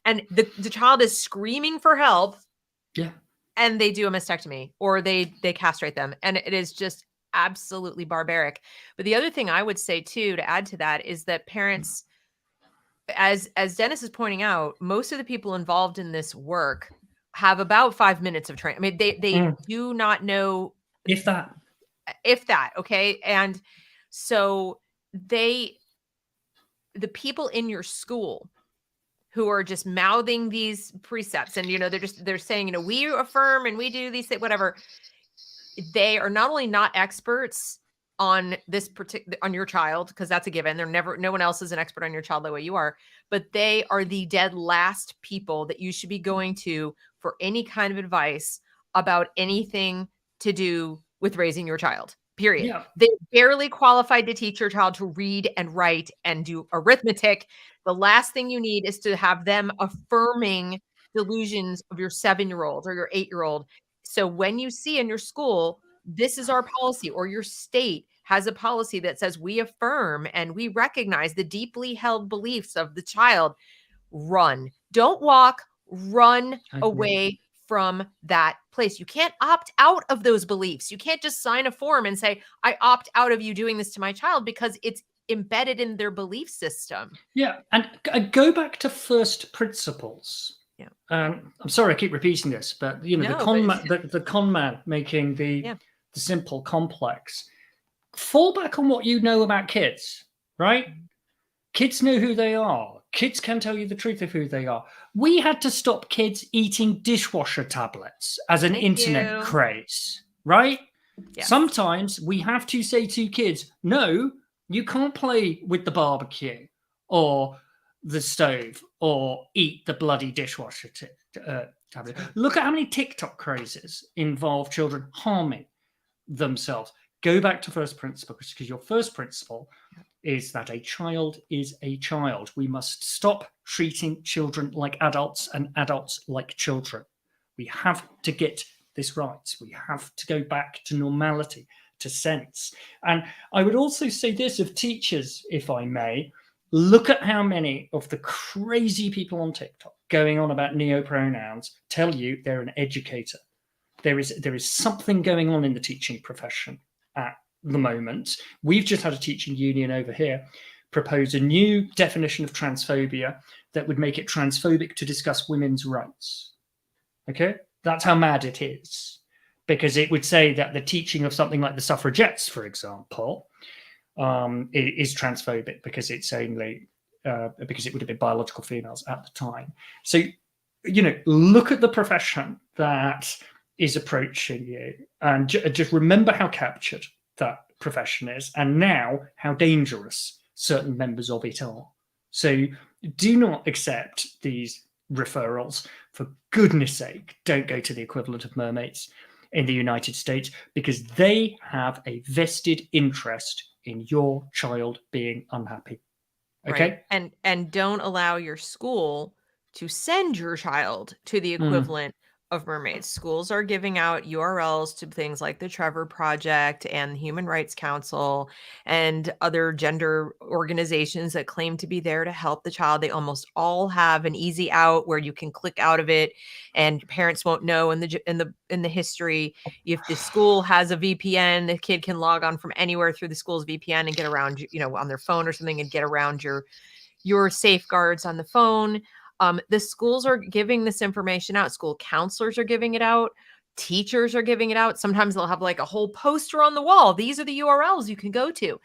and the child is screaming for help. Yeah. And they do a mastectomy, or they castrate them. And it is just absolutely barbaric. But the other thing I would say too, to add to that, is that parents, as Dennis is pointing out, most of the people involved in this work have about 5 minutes of training. I mean, they do not know, if that. Okay. And so the people in your school who are just mouthing these precepts, and they're saying, we affirm and we do these things, whatever, they are not only not experts on this on your child, because that's a given. No one else is an expert on your child the way you are, but they are the dead last people that you should be going to for any kind of advice about anything to do with raising your child, period. Yeah. They're barely qualified to teach your child to read and write and do arithmetic. The last thing you need is to have them affirming delusions of your 7-year-old or your 8-year-old. So when you see in your school, this is our policy, or your state has a policy that says we affirm and we recognize the deeply held beliefs of the child, run. Don't walk, run away from that place. You can't opt out of those beliefs. You can't just sign a form and say, I opt out of you doing this to my child, because it's embedded in their belief system. Yeah. And go back to first principles. Yeah. I'm sorry I keep repeating this, but the con man making the simple complex. Fall back on what you know about kids, right? Kids know who they are. kids can tell you the truth of who they are. We had to stop kids eating dishwasher tablets as an internet craze, right? Yes. Sometimes we have to say to kids, no, you can't play with the barbecue or the stove or eat the bloody dishwasher tablet. Look at how many TikTok crazes involve children harming themselves. Go back to first principle, because your first principle is that a child is a child. We must stop treating children like adults and adults like children. We have to get this right. We have to go back to normality, to sense. And I would also say this of teachers, if I may. Look at how many of the crazy people on TikTok going on about neo-pronouns tell you they're an educator. There is something going on in the teaching profession at the moment. We've just had a teaching union over here propose a new definition of transphobia that would make it transphobic to discuss women's rights. Okay? That's how mad it is. Because it would say that the teaching of something like the suffragettes, for example, is transphobic because it's only because it would have been biological females at the time. So, look at the profession that is approaching you, and just remember how captured that profession is, and now how dangerous certain members of it are. So do not accept these referrals. For goodness sake, don't go to the equivalent of Mermaids in the United States, because they have a vested interest in your child being unhappy. Okay? Right. And don't allow your school to send your child to the equivalent of Mermaids. Schools are giving out URLs to things like the Trevor Project and Human Rights Council and other gender organizations that claim to be there to help the child. They almost all have an easy out where you can click out of it, and parents won't know in the history. If the school has a VPN, the kid can log on from anywhere through the school's VPN and get around, on their phone or something, and get around your safeguards on the phone. The schools are giving this information out. School counselors are giving it out. Teachers are giving it out. Sometimes they'll have like a whole poster on the wall. These are the URLs you can go to.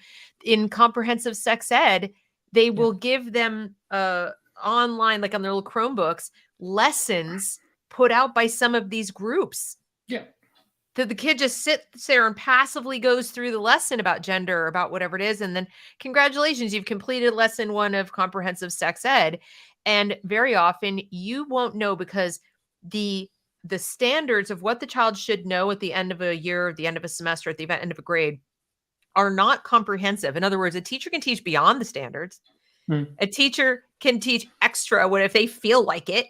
In comprehensive sex ed, they will give them online, like on their little Chromebooks, lessons put out by some of these groups. Yeah. So the kid just sits there and passively goes through the lesson about gender, about whatever it is. And then congratulations, you've completed lesson 1 of comprehensive sex ed. And very often you won't know, because the standards of what the child should know at the end of a year, at the end of a semester, at the end of a grade are not comprehensive. In other words, a teacher can teach beyond the standards. A teacher can teach extra if they feel like it.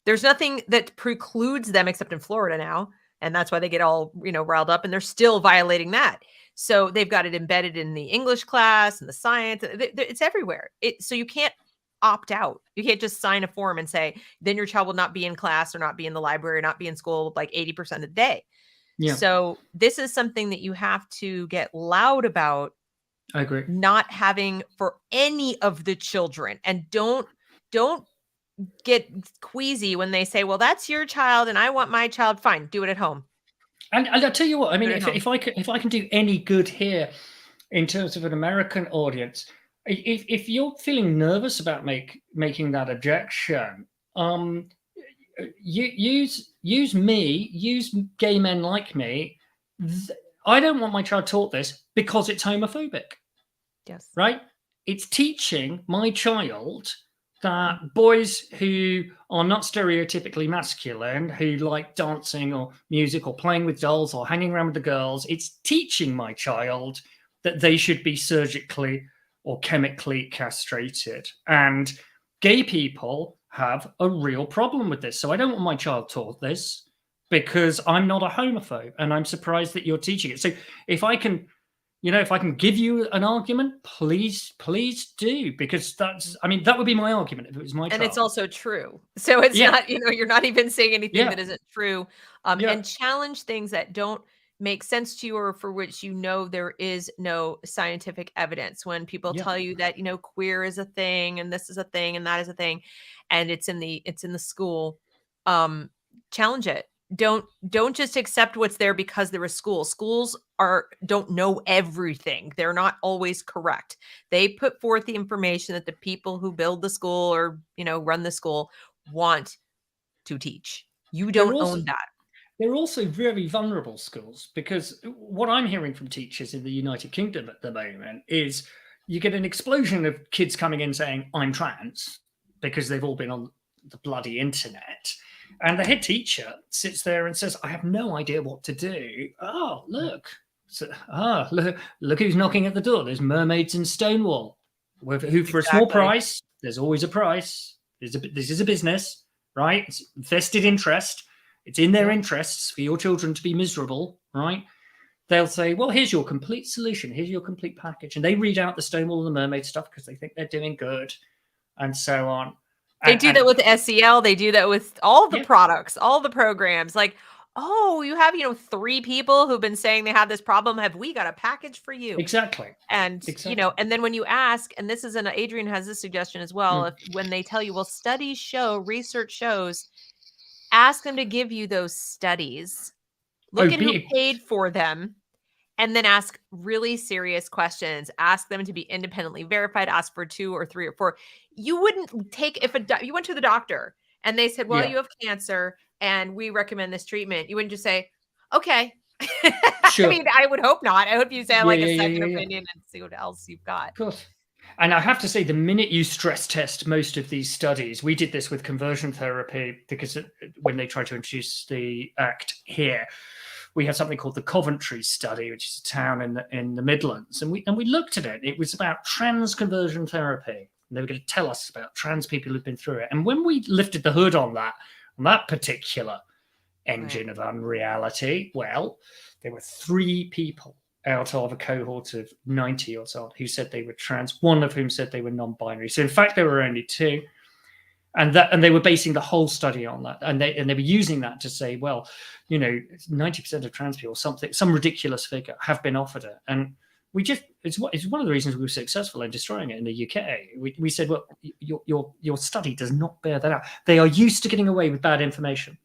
There's nothing that precludes them, except in Florida now. And that's why they get all, riled up, and they're still violating that. So they've got it embedded in the English class and the science. It's everywhere. So you can't opt out. You can't just sign a form and say, then your child will not be in class or not be in the library or not be in school like 80% of the day. Yeah. So this is something that you have to get loud about. I agree. Not having for any of the children. And don't get queasy when they say, well, that's your child and I want my child. Fine, do it at home. And I'll tell you what, I mean, if I can do any good here in terms of an American audience, if you're feeling nervous about making that objection, use me, use gay men like me. I don't want my child taught this because it's homophobic. Yes. Right? It's teaching my child that boys who are not stereotypically masculine, who like dancing or music or playing with dolls or hanging around with the girls, it's teaching my child that they should be surgically or chemically castrated. And gay people have a real problem with this. So I don't want my child taught this because I'm not a homophobe, and I'm surprised that you're teaching it. So if I can give you an argument, please do, because that would be my argument if it was my child. And it's also true. So it's not, you're not even saying anything that isn't true. And challenge things that don't make sense to you, or for which there is no scientific evidence. When people tell you that, queer is a thing and this is a thing and that is a thing, and it's in the school, challenge it. don't just accept what's there because they're a school. Schools don't know everything. They're not always correct. They put forth the information that the people who build the school or, run the school want to teach. You don't own that. They're also very vulnerable schools, because what I'm hearing from teachers in the United Kingdom at the moment is you get an explosion of kids coming in saying, I'm trans, because they've all been on the bloody internet. And the head teacher sits there and says, I have no idea what to do. Oh, look. Look who's knocking at the door. There's mermaids in Stonewall. Who, for a small price, there's always a price. This is a business, right? It's vested interest. It's in their interests for your children to be miserable, right? They'll say, well, here's your complete solution. Here's your complete package. And they read out the Stonewall and the mermaid stuff because they think they're doing good, and so on. They do that with SEL. They do that with all the products, all the programs. Like, oh, you have, 3 people who've been saying they have this problem. Have we got a package for you? Exactly. And, and then when you ask, and this is Adrian has this suggestion as well, when they tell you, well, studies show, research shows, ask them to give you those studies. Look at who paid for them. And then ask really serious questions. Ask them to be independently verified. Ask for 2 or 3 or 4. You wouldn't take, if you went to the doctor and they said, well, you have cancer and we recommend this treatment. You wouldn't just say, okay. Sure. I mean, I would hope not. I hope you say a second opinion and see what else you've got. Of course. And I have to say, the minute you stress test most of these studies, we did this with conversion therapy, because when they tried to introduce the act here, we had something called the Coventry study, which is a town in the Midlands. And we looked at it. It was about trans conversion therapy. And they were going to tell us about trans people who've been through it. And when we lifted the hood on that particular engine of unreality, well, there were 3 people out of a cohort of 90 or so who said they were trans, one of whom said they were non-binary. So in fact, there were only 2. And they were basing the whole study on that, and they were using that to say, well, 90% of trans people, some ridiculous figure, have been offered it, and it's one of the reasons we were successful in destroying it in the UK. We said, well, your study does not bear that out. They are used to getting away with bad information,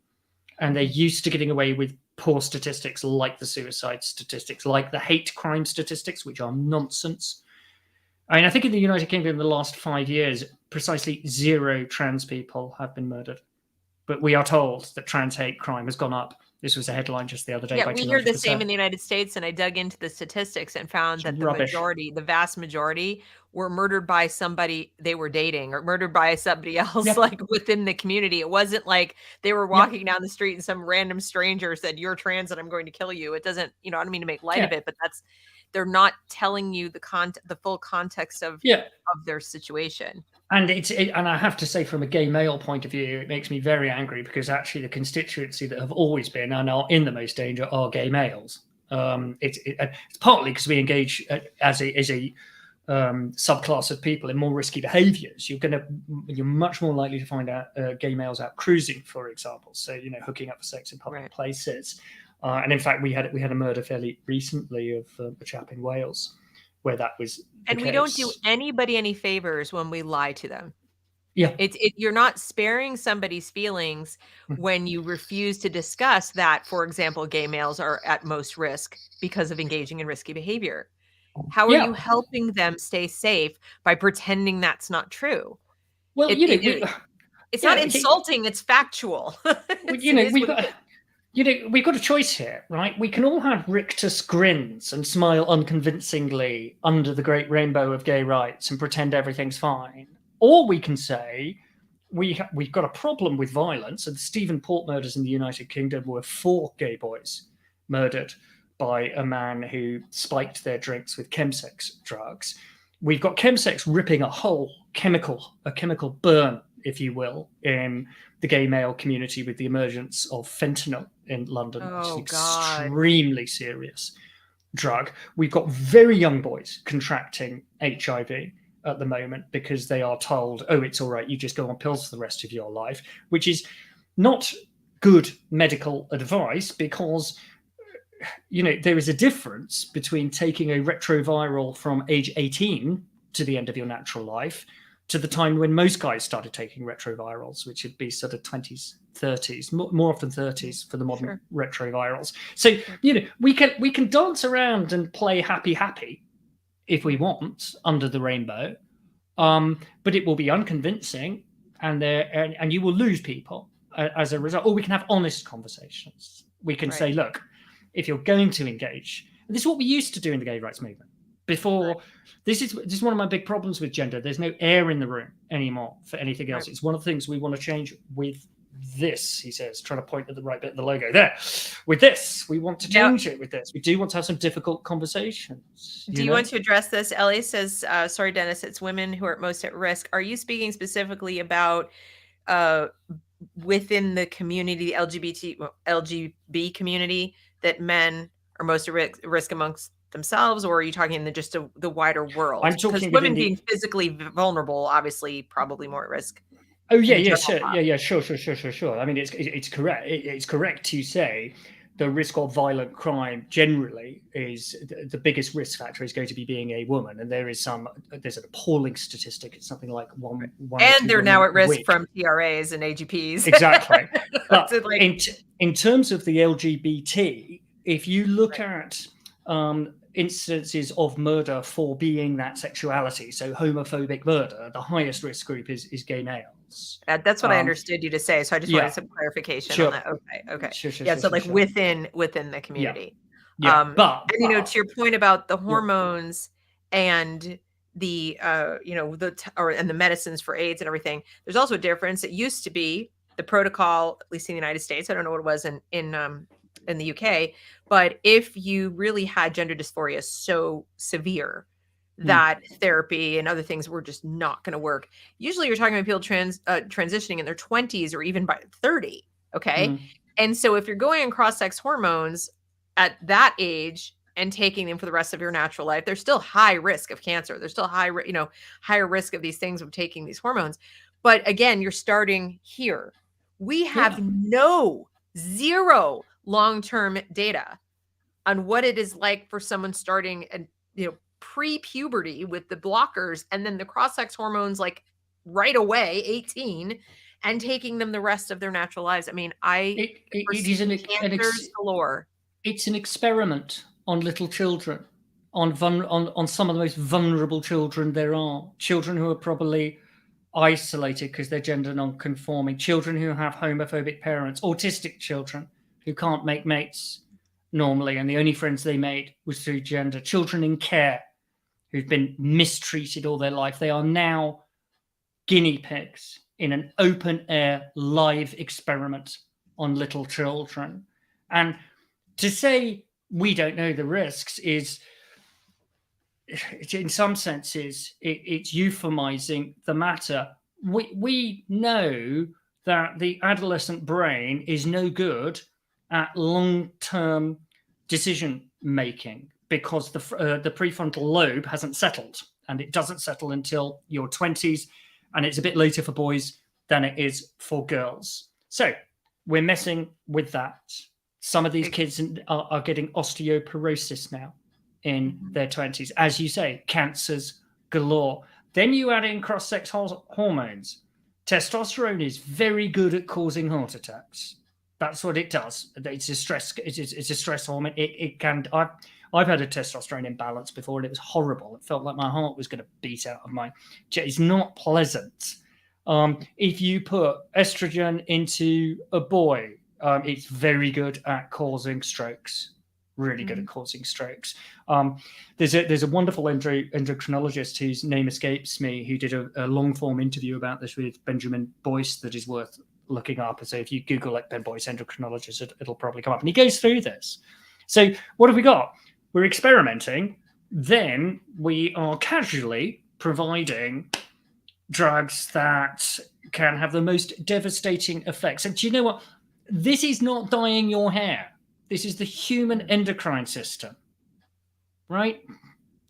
and they're used to getting away with poor statistics, like the suicide statistics, like the hate crime statistics, which are nonsense. I think in the United Kingdom in the last 5 years, precisely 0 trans people have been murdered. But we are told that trans hate crime has gone up. This was a headline just the other day. Yeah, we hear the same in the United States, and I dug into the statistics and found that the vast majority were murdered by somebody they were dating, or murdered by somebody else, like within the community. It wasn't like they were walking down the street and some random stranger said, you're trans and I'm going to kill you. It doesn't, I don't mean to make light of it, but they're not telling you the full context of their situation. And and I have to say, from a gay male point of view, it makes me very angry, because actually the constituency that have always been and are in the most danger are gay males. It's partly because we engage as a subclass of people in more risky behaviours. You're much more likely to find out gay males out cruising, for example. So hooking up for sex in public places. And in fact, we had a murder fairly recently of a chap in Wales where that was. And we don't do anybody any favors when we lie to them. Yeah, you're not sparing somebody's feelings when you refuse to discuss that. For example, gay males are at most risk because of engaging in risky behavior. How are you helping them stay safe by pretending that's not true? Well, it's not insulting; it's factual. We've got a choice here, right? We can all have rictus grins and smile unconvincingly under the great rainbow of gay rights and pretend everything's fine. Or we can say we've got a problem with violence, and the Stephen Port murders in the United Kingdom were 4 gay boys murdered by a man who spiked their drinks with chemsex drugs. We've got chemsex ripping a whole chemical burn, if you will, in the gay male community with the emergence of fentanyl in London, which is an extremely serious drug. We've got very young boys contracting HIV at the moment because they are told, oh, it's all right, you just go on pills for the rest of your life, which is not good medical advice, because there is a difference between taking a retroviral from age 18 to the end of your natural life to the time when most guys started taking retrovirals, which would be sort of 20s, 30s, more often 30s for the modern retrovirals. So, we can dance around and play happy if we want under the rainbow, but it will be unconvincing, and you will lose people as a result. Or we can have honest conversations. We can say, look, if you're going to engage, and this is what we used to do in the gay rights movement before. This is one of my big problems with gender. There's no air in the room anymore for anything else. It's one of the things we want to change with this, he says, trying to point at the right bit of the logo there. With this, we want to change it with this. We do want to have some difficult conversations. Do you want to address this? Ellie says, sorry, Dennis, it's women who are most at risk. Are you speaking specifically about within the community, the LGBT community, that men are most at risk amongst themselves, or are you talking in just the wider world? I'm talking women being physically vulnerable, obviously, probably more at risk. Oh yeah, sure. I mean, it's correct. It's correct to say the risk of violent crime generally is the biggest risk factor is going to be being a woman, and there's an appalling statistic. It's something like one and they're now at risk from TRAs and AGPs. Exactly. But in terms of the LGBT, if you look at instances of murder for being that sexuality, so homophobic murder, the highest risk group is gay males. That's what I understood you to say. So I just wanted some clarification on that. Okay. So within the community. But to your point about the hormones and the and the medicines for AIDS and everything, there's also a difference. It used to be the protocol, at least in the United States. I don't know what it was in the UK, but if you really had gender dysphoria so severe that therapy and other things were just not going to work, usually you're talking about people transitioning in their 20s or even by 30. Okay. And so if you're going on cross-sex hormones at that age and taking them for the rest of your natural life, there's still high risk of cancer. There's still higher risk of these things of taking these hormones. But again, you're starting here. We have zero long-term data on what it is like for someone starting pre-puberty with the blockers and then the cross-sex hormones like right away, 18, and taking them the rest of their natural lives. I mean, it is galore. It's an experiment on little children, on some of the most vulnerable children there are. Children who are probably isolated because they're gender non-conforming, children who have homophobic parents, autistic children who can't make mates normally, and the only friends they made was through gender, children in care who've been mistreated all their life. They are now guinea pigs in an open-air live experiment on little children. And to say we don't know the risks is, in some senses, it's euphemizing the matter. We know that the adolescent brain is no good at long-term decision making because the prefrontal lobe hasn't settled, and it doesn't settle until your 20s, and it's a bit later for boys than it is for girls. So we're messing with that. Some of these kids are getting osteoporosis now in their 20s. As you say, cancers galore. Then you add in cross-sex hormones. Testosterone is very good at causing heart attacks. That's what it does. It's a stress. It's a stress hormone. It can. I've had a testosterone imbalance before, and it was horrible. It felt like my heart was going to beat out of my chest. It's not pleasant. If you put estrogen into a boy, it's very good at causing strokes. Really good at causing strokes. There's a wonderful endocrinologist whose name escapes me, who did a long form interview about this with Benjamin Boyce that is worth looking up. And so if you Google like Ben Boyce endocrinologist, it'll probably come up. And he goes through this. So what have we got? We're experimenting. Then we are casually providing drugs that can have the most devastating effects. And do you know what? This is not dyeing your hair. This is the human endocrine system, right?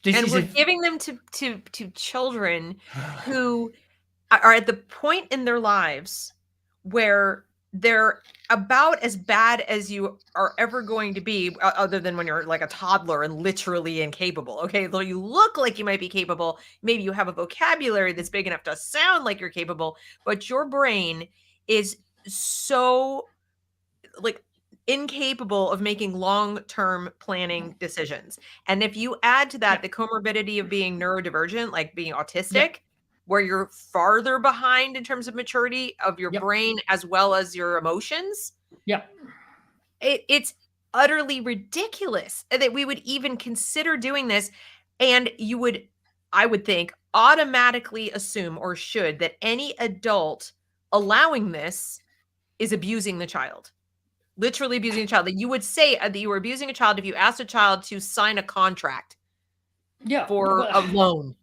We're giving them to children who are at the point in their lives where they're about as bad as you are ever going to be, other than when you're like a toddler and literally incapable. Okay, though you look like you might be capable, maybe you have a vocabulary that's big enough to sound like you're capable, but your brain is so like incapable of making long-term planning decisions. And if you add to that the comorbidity of being neurodivergent, like being autistic, where you're farther behind in terms of maturity of your brain as well as your emotions, it's utterly ridiculous that we would even consider doing this. And you would, I would think, automatically assume, or should, that any adult allowing this is abusing the child. Literally abusing a child. That you would say that you were abusing a child if you asked a child to sign a contract for a loan.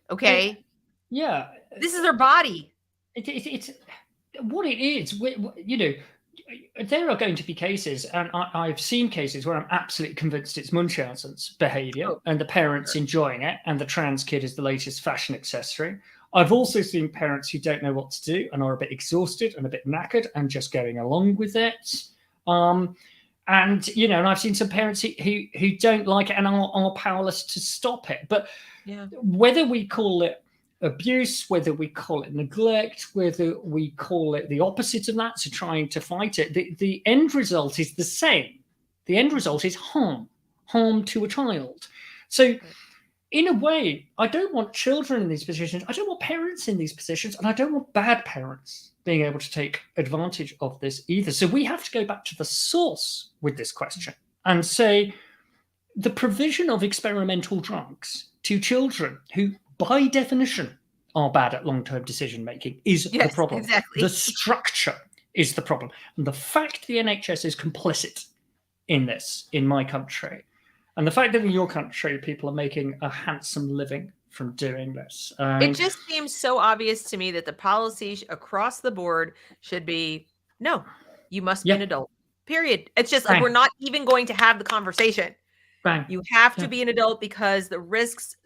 Okay? This is their body. It's what it is. You know, there are going to be cases, and I've seen cases where I'm absolutely convinced it's Munchausen's behavior and the parents enjoying it, and the trans kid is the latest fashion accessory. I've also seen parents who don't know what to do and are a bit exhausted and a bit knackered and just going along with it. And, you know, and I've seen some parents who don't like it and are powerless to stop it. But whether we call it abuse, whether we call it neglect, whether we call it the opposite of that, so trying to fight it, the end result is the same. The end result is harm to a child. So in a way, I don't want children in these positions. I don't want parents in these positions, and I don't want bad parents being able to take advantage of this either. So we have to go back to the source with this question and say the provision of experimental drugs to children who, by definition, are bad at long-term decision-making is the problem. Exactly. The structure is the problem. And the fact the NHS is complicit in this, in my country, and the fact that in your country people are making a handsome living from doing this. It just seems so obvious to me that the policy across the board should be, no, you must be an adult, period. It's just like, we're not even going to have the conversation. You have to be an adult because the risks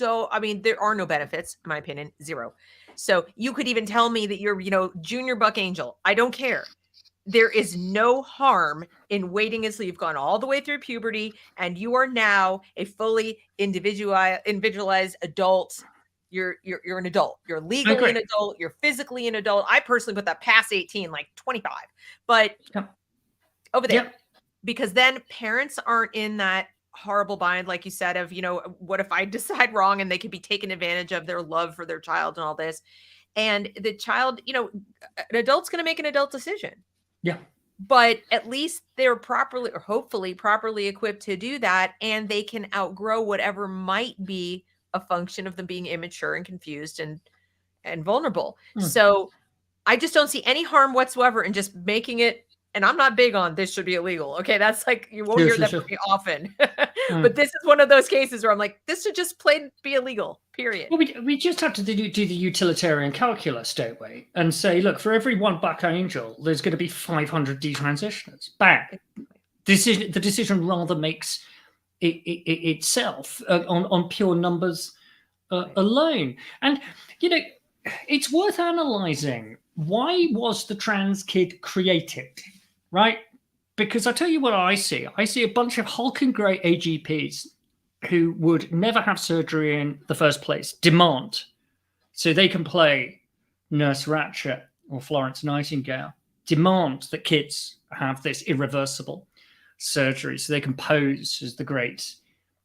I mean, there are no benefits, in my opinion, zero. So you could even tell me that you're, you know, junior buck angel. I don't care. There is no harm in waiting until you've gone all the way through puberty and you are now a fully individualized adult. You're an adult. You're legally an adult. You're physically an adult. I personally put that past 18, like 25, but over there, because then parents aren't in that horrible bind, like you said, of, you know, what if I decide wrong, and they could be taken advantage of their love for their child and all this. And the child, you know, an adult's going to make an adult decision. But at least they're properly, or hopefully properly equipped to do that. And they can outgrow whatever might be a function of them being immature and confused and vulnerable. So I just don't see any harm whatsoever in just making it. And I'm not big on this should be illegal. Okay. That's like, you won't hear that very often, but this is one of those cases where I'm like, this should just be illegal, period. Well, we just have to do the utilitarian calculus, don't we? And say, look, for every one buck angel, there's going to be 500 detransitioners. Bang. The decision rather makes itself on pure numbers alone. And, you know, it's worth analyzing, why was the trans kid created, right? Because I tell you what I see. I see a bunch of hulking great AGPs who would never have surgery in the first place, demand, so they can play Nurse Ratched or Florence Nightingale, demand that kids have this irreversible surgery so they can pose as the great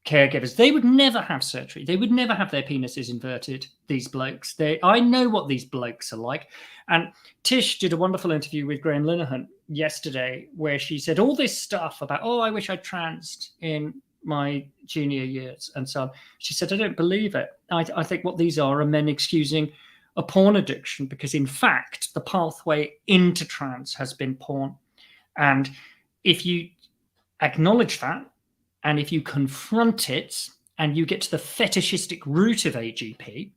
caregivers. They would never have surgery. They would never have their penises inverted, these blokes. I know what these blokes are like. And Tish did a wonderful interview with Graham Linehan yesterday where she said all this stuff about, oh, I wish I'd transed in my junior years and so on. She said, I don't believe it. I think what these are men excusing a porn addiction, because in fact, the pathway into trans has been porn. And if you acknowledge that, and if you confront it and you get to the fetishistic root of AGP,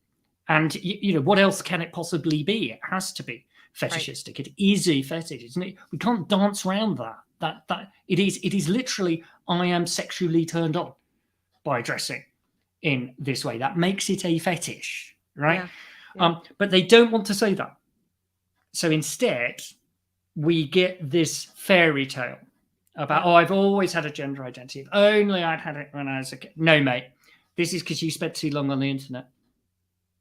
and you know, what else can it possibly be? It has to be fetishistic. Right. It is a fetish, isn't it? We can't dance around that. That it is literally, I am sexually turned on by dressing in this way. That makes it a fetish, right? But they don't want to say that. So instead, we get this fairy tale about, oh, I've always had a gender identity. If only I'd had it when I was a kid. No, mate. This is because you spent too long on the internet.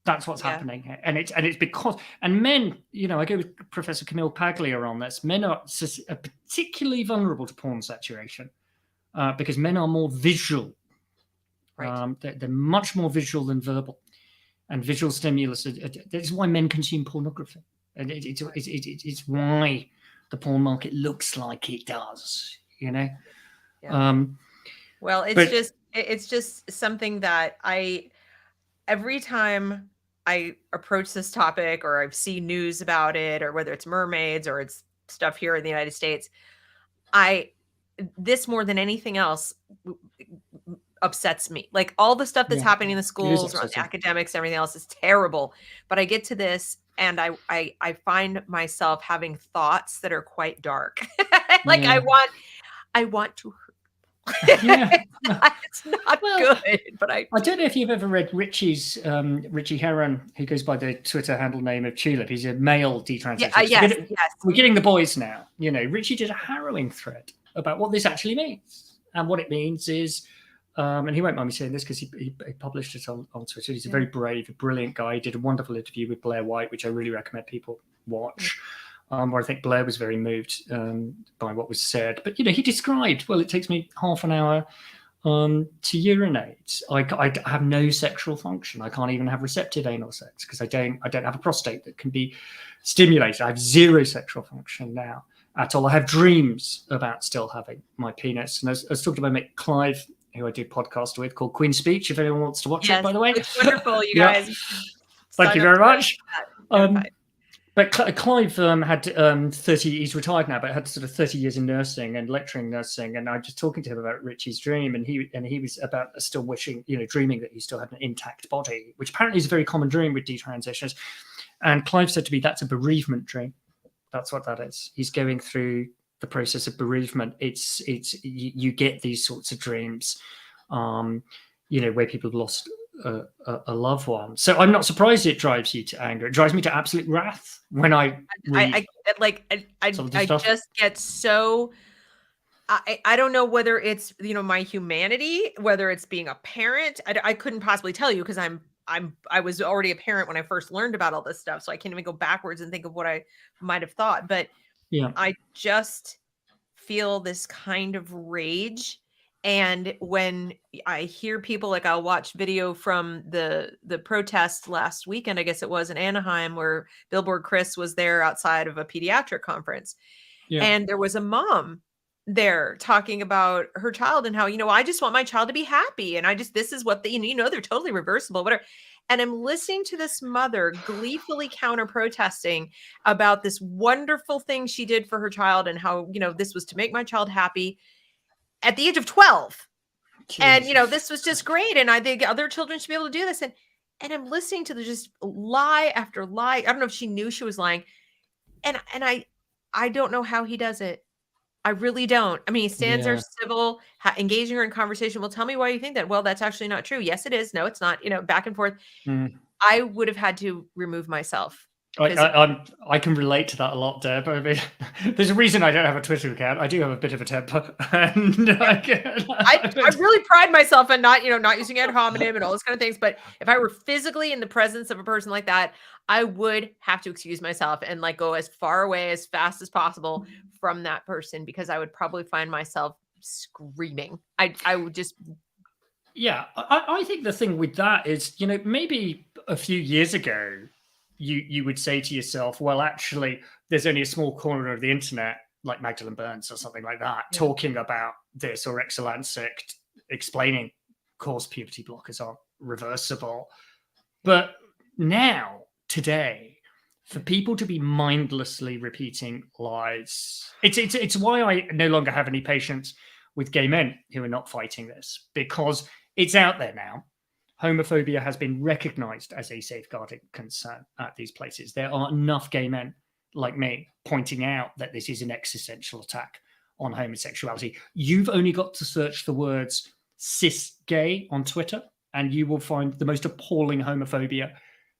That's what's happening here. And it's because, and men, I go with Professor Camille Paglia on this, men are particularly vulnerable to porn saturation because men are more visual. Right. They're much more visual than verbal. And visual stimulus, this is why men consume pornography. And it's why the porn market looks like it does, Yeah. Well, it's just something that every time I approach this topic or I see news about it, or whether it's mermaids or it's stuff here in the United States, this more than anything else upsets me. Like all the stuff that's happening in the schools, around the academics, everything else is terrible. But I get to this and I find myself having thoughts that are quite dark. Like I want to it's not good, but I don't know if you've ever read Richie Heron, who goes by the Twitter handle name of Tulip. He's a male detransition. Yes. We're getting the boys now. Richie did a harrowing thread about what this actually means, and what it means is, and he won't mind me saying this because he published it on Twitter. He's a very brave, brilliant guy. He did a wonderful interview with Blair White, which I really recommend people watch. Where I think Blair was very moved by what was said. But, he described, well, it takes me half an hour to urinate. I have no sexual function. I can't even have receptive anal sex because I don't have a prostate that can be stimulated. I have zero sexual function now at all. I have dreams about still having my penis. And I was talking about Mick Clive, who I do a podcast with, called Queen's Speech, if anyone wants to watch it, by the way. It's wonderful, you guys. Thank you very much. But Clive had 30, he's retired now, but had sort of 30 years in nursing and lecturing nursing. And I was just talking to him about Richie's dream, and he was about still wishing, dreaming that he still had an intact body, which apparently is a very common dream with detransitioners. And Clive said to me, that's a bereavement dream. That's what that is. He's going through the process of bereavement. It's you get these sorts of dreams, where people have lost a loved one. So I'm not surprised it drives you to anger. It drives me to absolute wrath when I just get so I don't know whether it's my humanity, whether it's being a parent. I couldn't possibly tell you because I was already a parent when I first learned about all this stuff, so I can't even go backwards and think of what I might have thought. But I just feel this kind of rage. And when I hear people, like I'll watch video from the protest last weekend, I guess it was in Anaheim, where Billboard Chris was there outside of a pediatric conference. And there was a mom there talking about her child and how, I just want my child to be happy. And this is what they're totally reversible, whatever. And I'm listening to this mother gleefully counter protesting about this wonderful thing she did for her child and how, this was to make my child happy at the age of 12. Jesus. And, this was just great. And I think other children should be able to do this. And I'm listening to the just lie after lie. I don't know if she knew she was lying. And I don't know how he does it. I really don't. I mean, he stands there civil, engaging her in conversation. Well, tell me why you think that. Well, that's actually not true. Yes, it is. No, it's not. Back and forth. I would have had to remove myself. I can relate to that a lot, Deb. I mean, there's a reason I don't have a Twitter account. I do have a bit of a temper, and I really pride myself in not using ad hominem and all those kind of things. But if I were physically in the presence of a person like that, I would have to excuse myself and go as far away as fast as possible from that person, because I would probably find myself screaming. I would just. Yeah, I think the thing with that is, maybe a few years ago, you would say to yourself, well, actually, there's only a small corner of the internet, like Magdalene Burns or something like that, talking about this, or Exelancic explaining, of course, puberty blockers aren't reversible. But now, today, for people to be mindlessly repeating lies, it's why I no longer have any patience with gay men who are not fighting this, because it's out there now. Homophobia has been recognized as a safeguarding concern at these places. There are enough gay men like me pointing out that this is an existential attack on homosexuality. You've only got to search the words cis gay on Twitter, and you will find the most appalling homophobia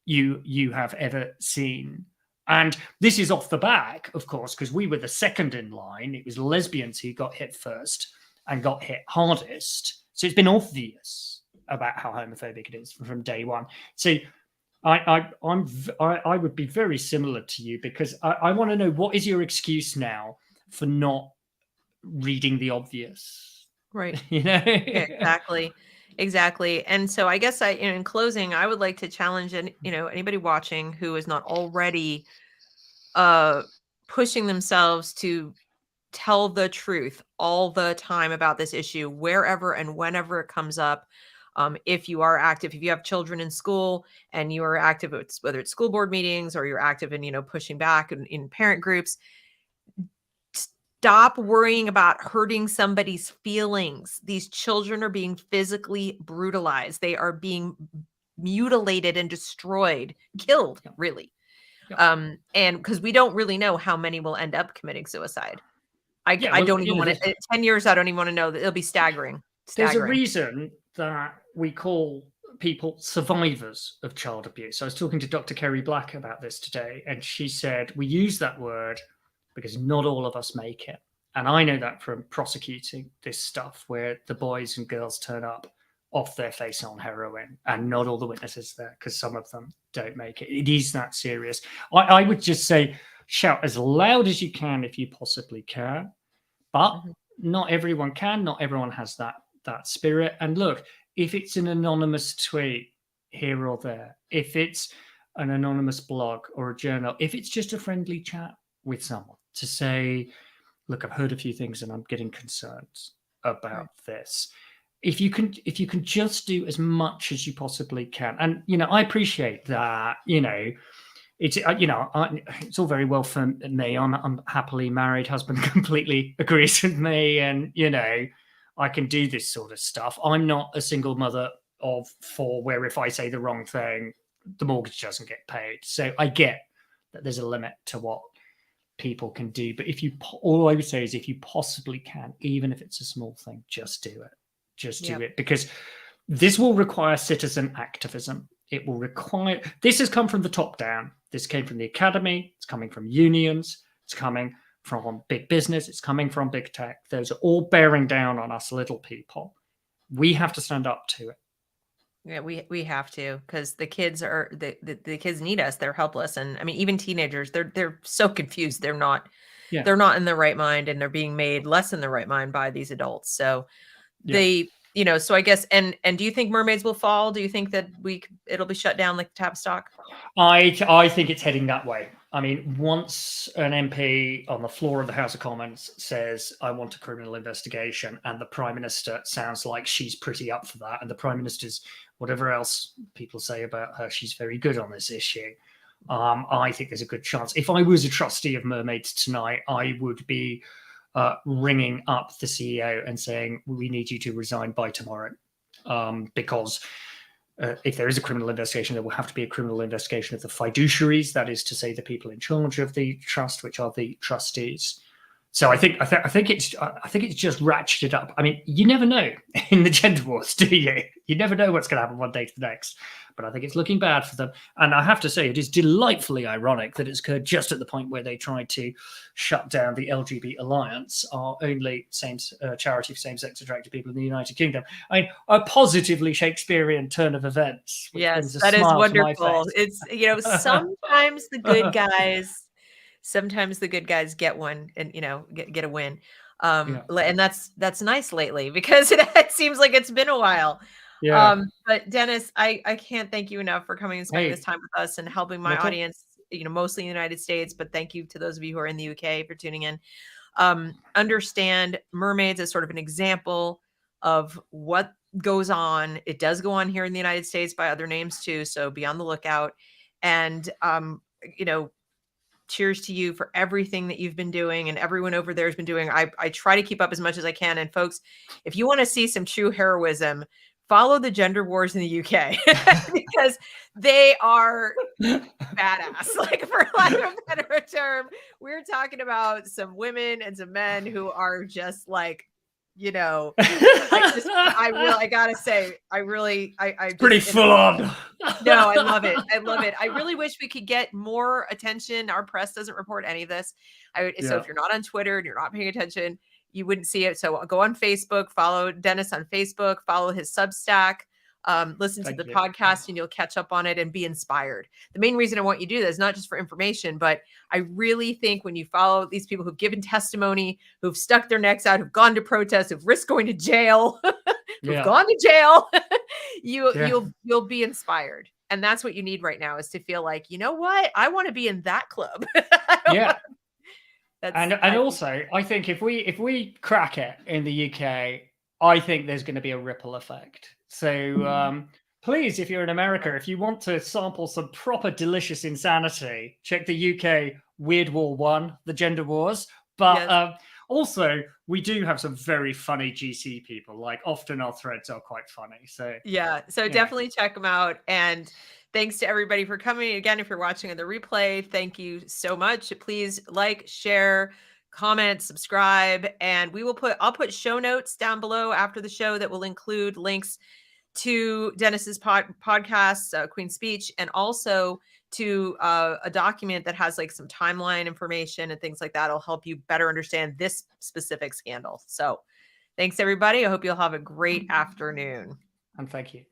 you have ever seen. And this is off the back, of course, because we were the second in line. It was lesbians who got hit first and got hit hardest. So it's been obvious about how homophobic it is from day one. So I would be very similar to you, because I want to know, what is your excuse now for not reading the obvious? Right. Yeah, exactly. And so I guess in closing, I would like to challenge anybody watching who is not already pushing themselves to tell the truth all the time about this issue, wherever and whenever it comes up. If you are active, if you have children in school and you are active, whether it's school board meetings or you're active in, pushing back in parent groups, stop worrying about hurting somebody's feelings. These children are being physically brutalized. They are being mutilated and destroyed, killed, really. And because we don't really know how many will end up committing suicide. I don't even want to, 10 years, I don't even want to know. That it'll be staggering. There's a reason that we call people survivors of child abuse. I was talking to Dr. Kerry Black about this today, and she said, we use that word because not all of us make it. And I know that from prosecuting this stuff, where the boys and girls turn up off their face on heroin and not all the witnesses there, because some of them don't make it. It is that serious. I would just say, shout as loud as you can if you possibly can. But not everyone can. Not everyone has that spirit. And look, if it's an anonymous tweet here or there, if it's an anonymous blog or a journal, if it's just a friendly chat with someone to say, look, I've heard a few things and I'm getting concerned about this. If you can just do as much as you possibly can. And, I appreciate that, it's it's all very well for me. I'm happily married. Husband completely agrees with me, and I can do this sort of stuff. I'm not a single mother of 4 where if I say the wrong thing, the mortgage doesn't get paid. So I get that there's a limit to what people can do. But all I would say is, if you possibly can, even if it's a small thing, just do it. Just do it, because this will require citizen activism. It will require, this has come from the top down. This came from the academy. It's coming from unions. It's coming from big business. It's coming from big tech. Those are all bearing down on us little people. We have to stand up to it. Yeah, we have to, because the kids are the kids need us. They're helpless, and I mean, even teenagers, they're so confused. They're not in the right mind, and they're being made less in the right mind by these adults. So so I guess, and do you think mermaids will fall? Do you think that it'll be shut down like Tavistock? I think it's heading that way. I mean, once an MP on the floor of the House of Commons says, I want a criminal investigation, and the Prime Minister sounds like she's pretty up for that, and the Prime Minister's, whatever else people say about her, she's very good on this issue. I think there's a good chance. If I was a trustee of Mermaids tonight, I would be ringing up the CEO and saying, we need you to resign by tomorrow, because if there is a criminal investigation, there will have to be a criminal investigation of the fiduciaries, that is to say, the people in charge of the trust, which are the trustees. So I think it's just ratcheted up. I mean, you never know in the gender wars, do you? You never know what's going to happen one day to the next. But I think it's looking bad for them. And I have to say, it is delightfully ironic that it's occurred just at the point where they tried to shut down the LGBT Alliance, our only charity for same-sex attracted people in the United Kingdom. I mean, a positively Shakespearean turn of events. Yes, that is wonderful. It's, sometimes the good guys... Sometimes the good guys get one and, get a win. And that's nice lately, because it seems like it's been a while. But Dennis, I can't thank you enough for coming and spending this time with us and helping my audience, mostly in the United States, but thank you to those of you who are in the UK for tuning in. Understand mermaids as sort of an example of what goes on. It does go on here in the United States by other names too. So be on the lookout. And, cheers to you for everything that you've been doing, and everyone over there has been doing. I try to keep up as much as I can. And folks, if you want to see some true heroism, follow the gender wars in the UK, because they are badass. Like, for lack of a better term, we're talking about some women and some men who are just like you know, I gotta say, I pretty full on. No, I love it. I love it. I really wish we could get more attention. Our press doesn't report any of this. So if you're not on Twitter and you're not paying attention, you wouldn't see it. So go on Facebook, follow Dennis on Facebook, follow his Substack, listen to the podcast, and you'll catch up on it and be inspired. The main reason I want you to do this is not just for information, but I really think when you follow these people who've given testimony, who've stuck their necks out, who've gone to protest, who've risked going to jail, who've gone to jail, you'll be inspired. And that's what you need right now, is to feel like, you know what? I want to be in that club. Also, I think if we crack it in the UK, I think there's going to be a ripple effect. So please, if you're in America, if you want to sample some proper delicious insanity, check the UK Weird War 1, the gender wars. But also, we do have some very funny GC people. Like, often our threads are quite funny. So definitely check them out. And thanks to everybody for coming. Again, if you're watching on the replay, thank you so much. Please like, share, comment, subscribe, and I'll put show notes down below after the show that will include links to Dennis's podcast, Queen's Speech, and also to a document that has like some timeline information and things like that. It'll help you better understand this specific scandal. So thanks, everybody. I hope you'll have a great afternoon. And thank you.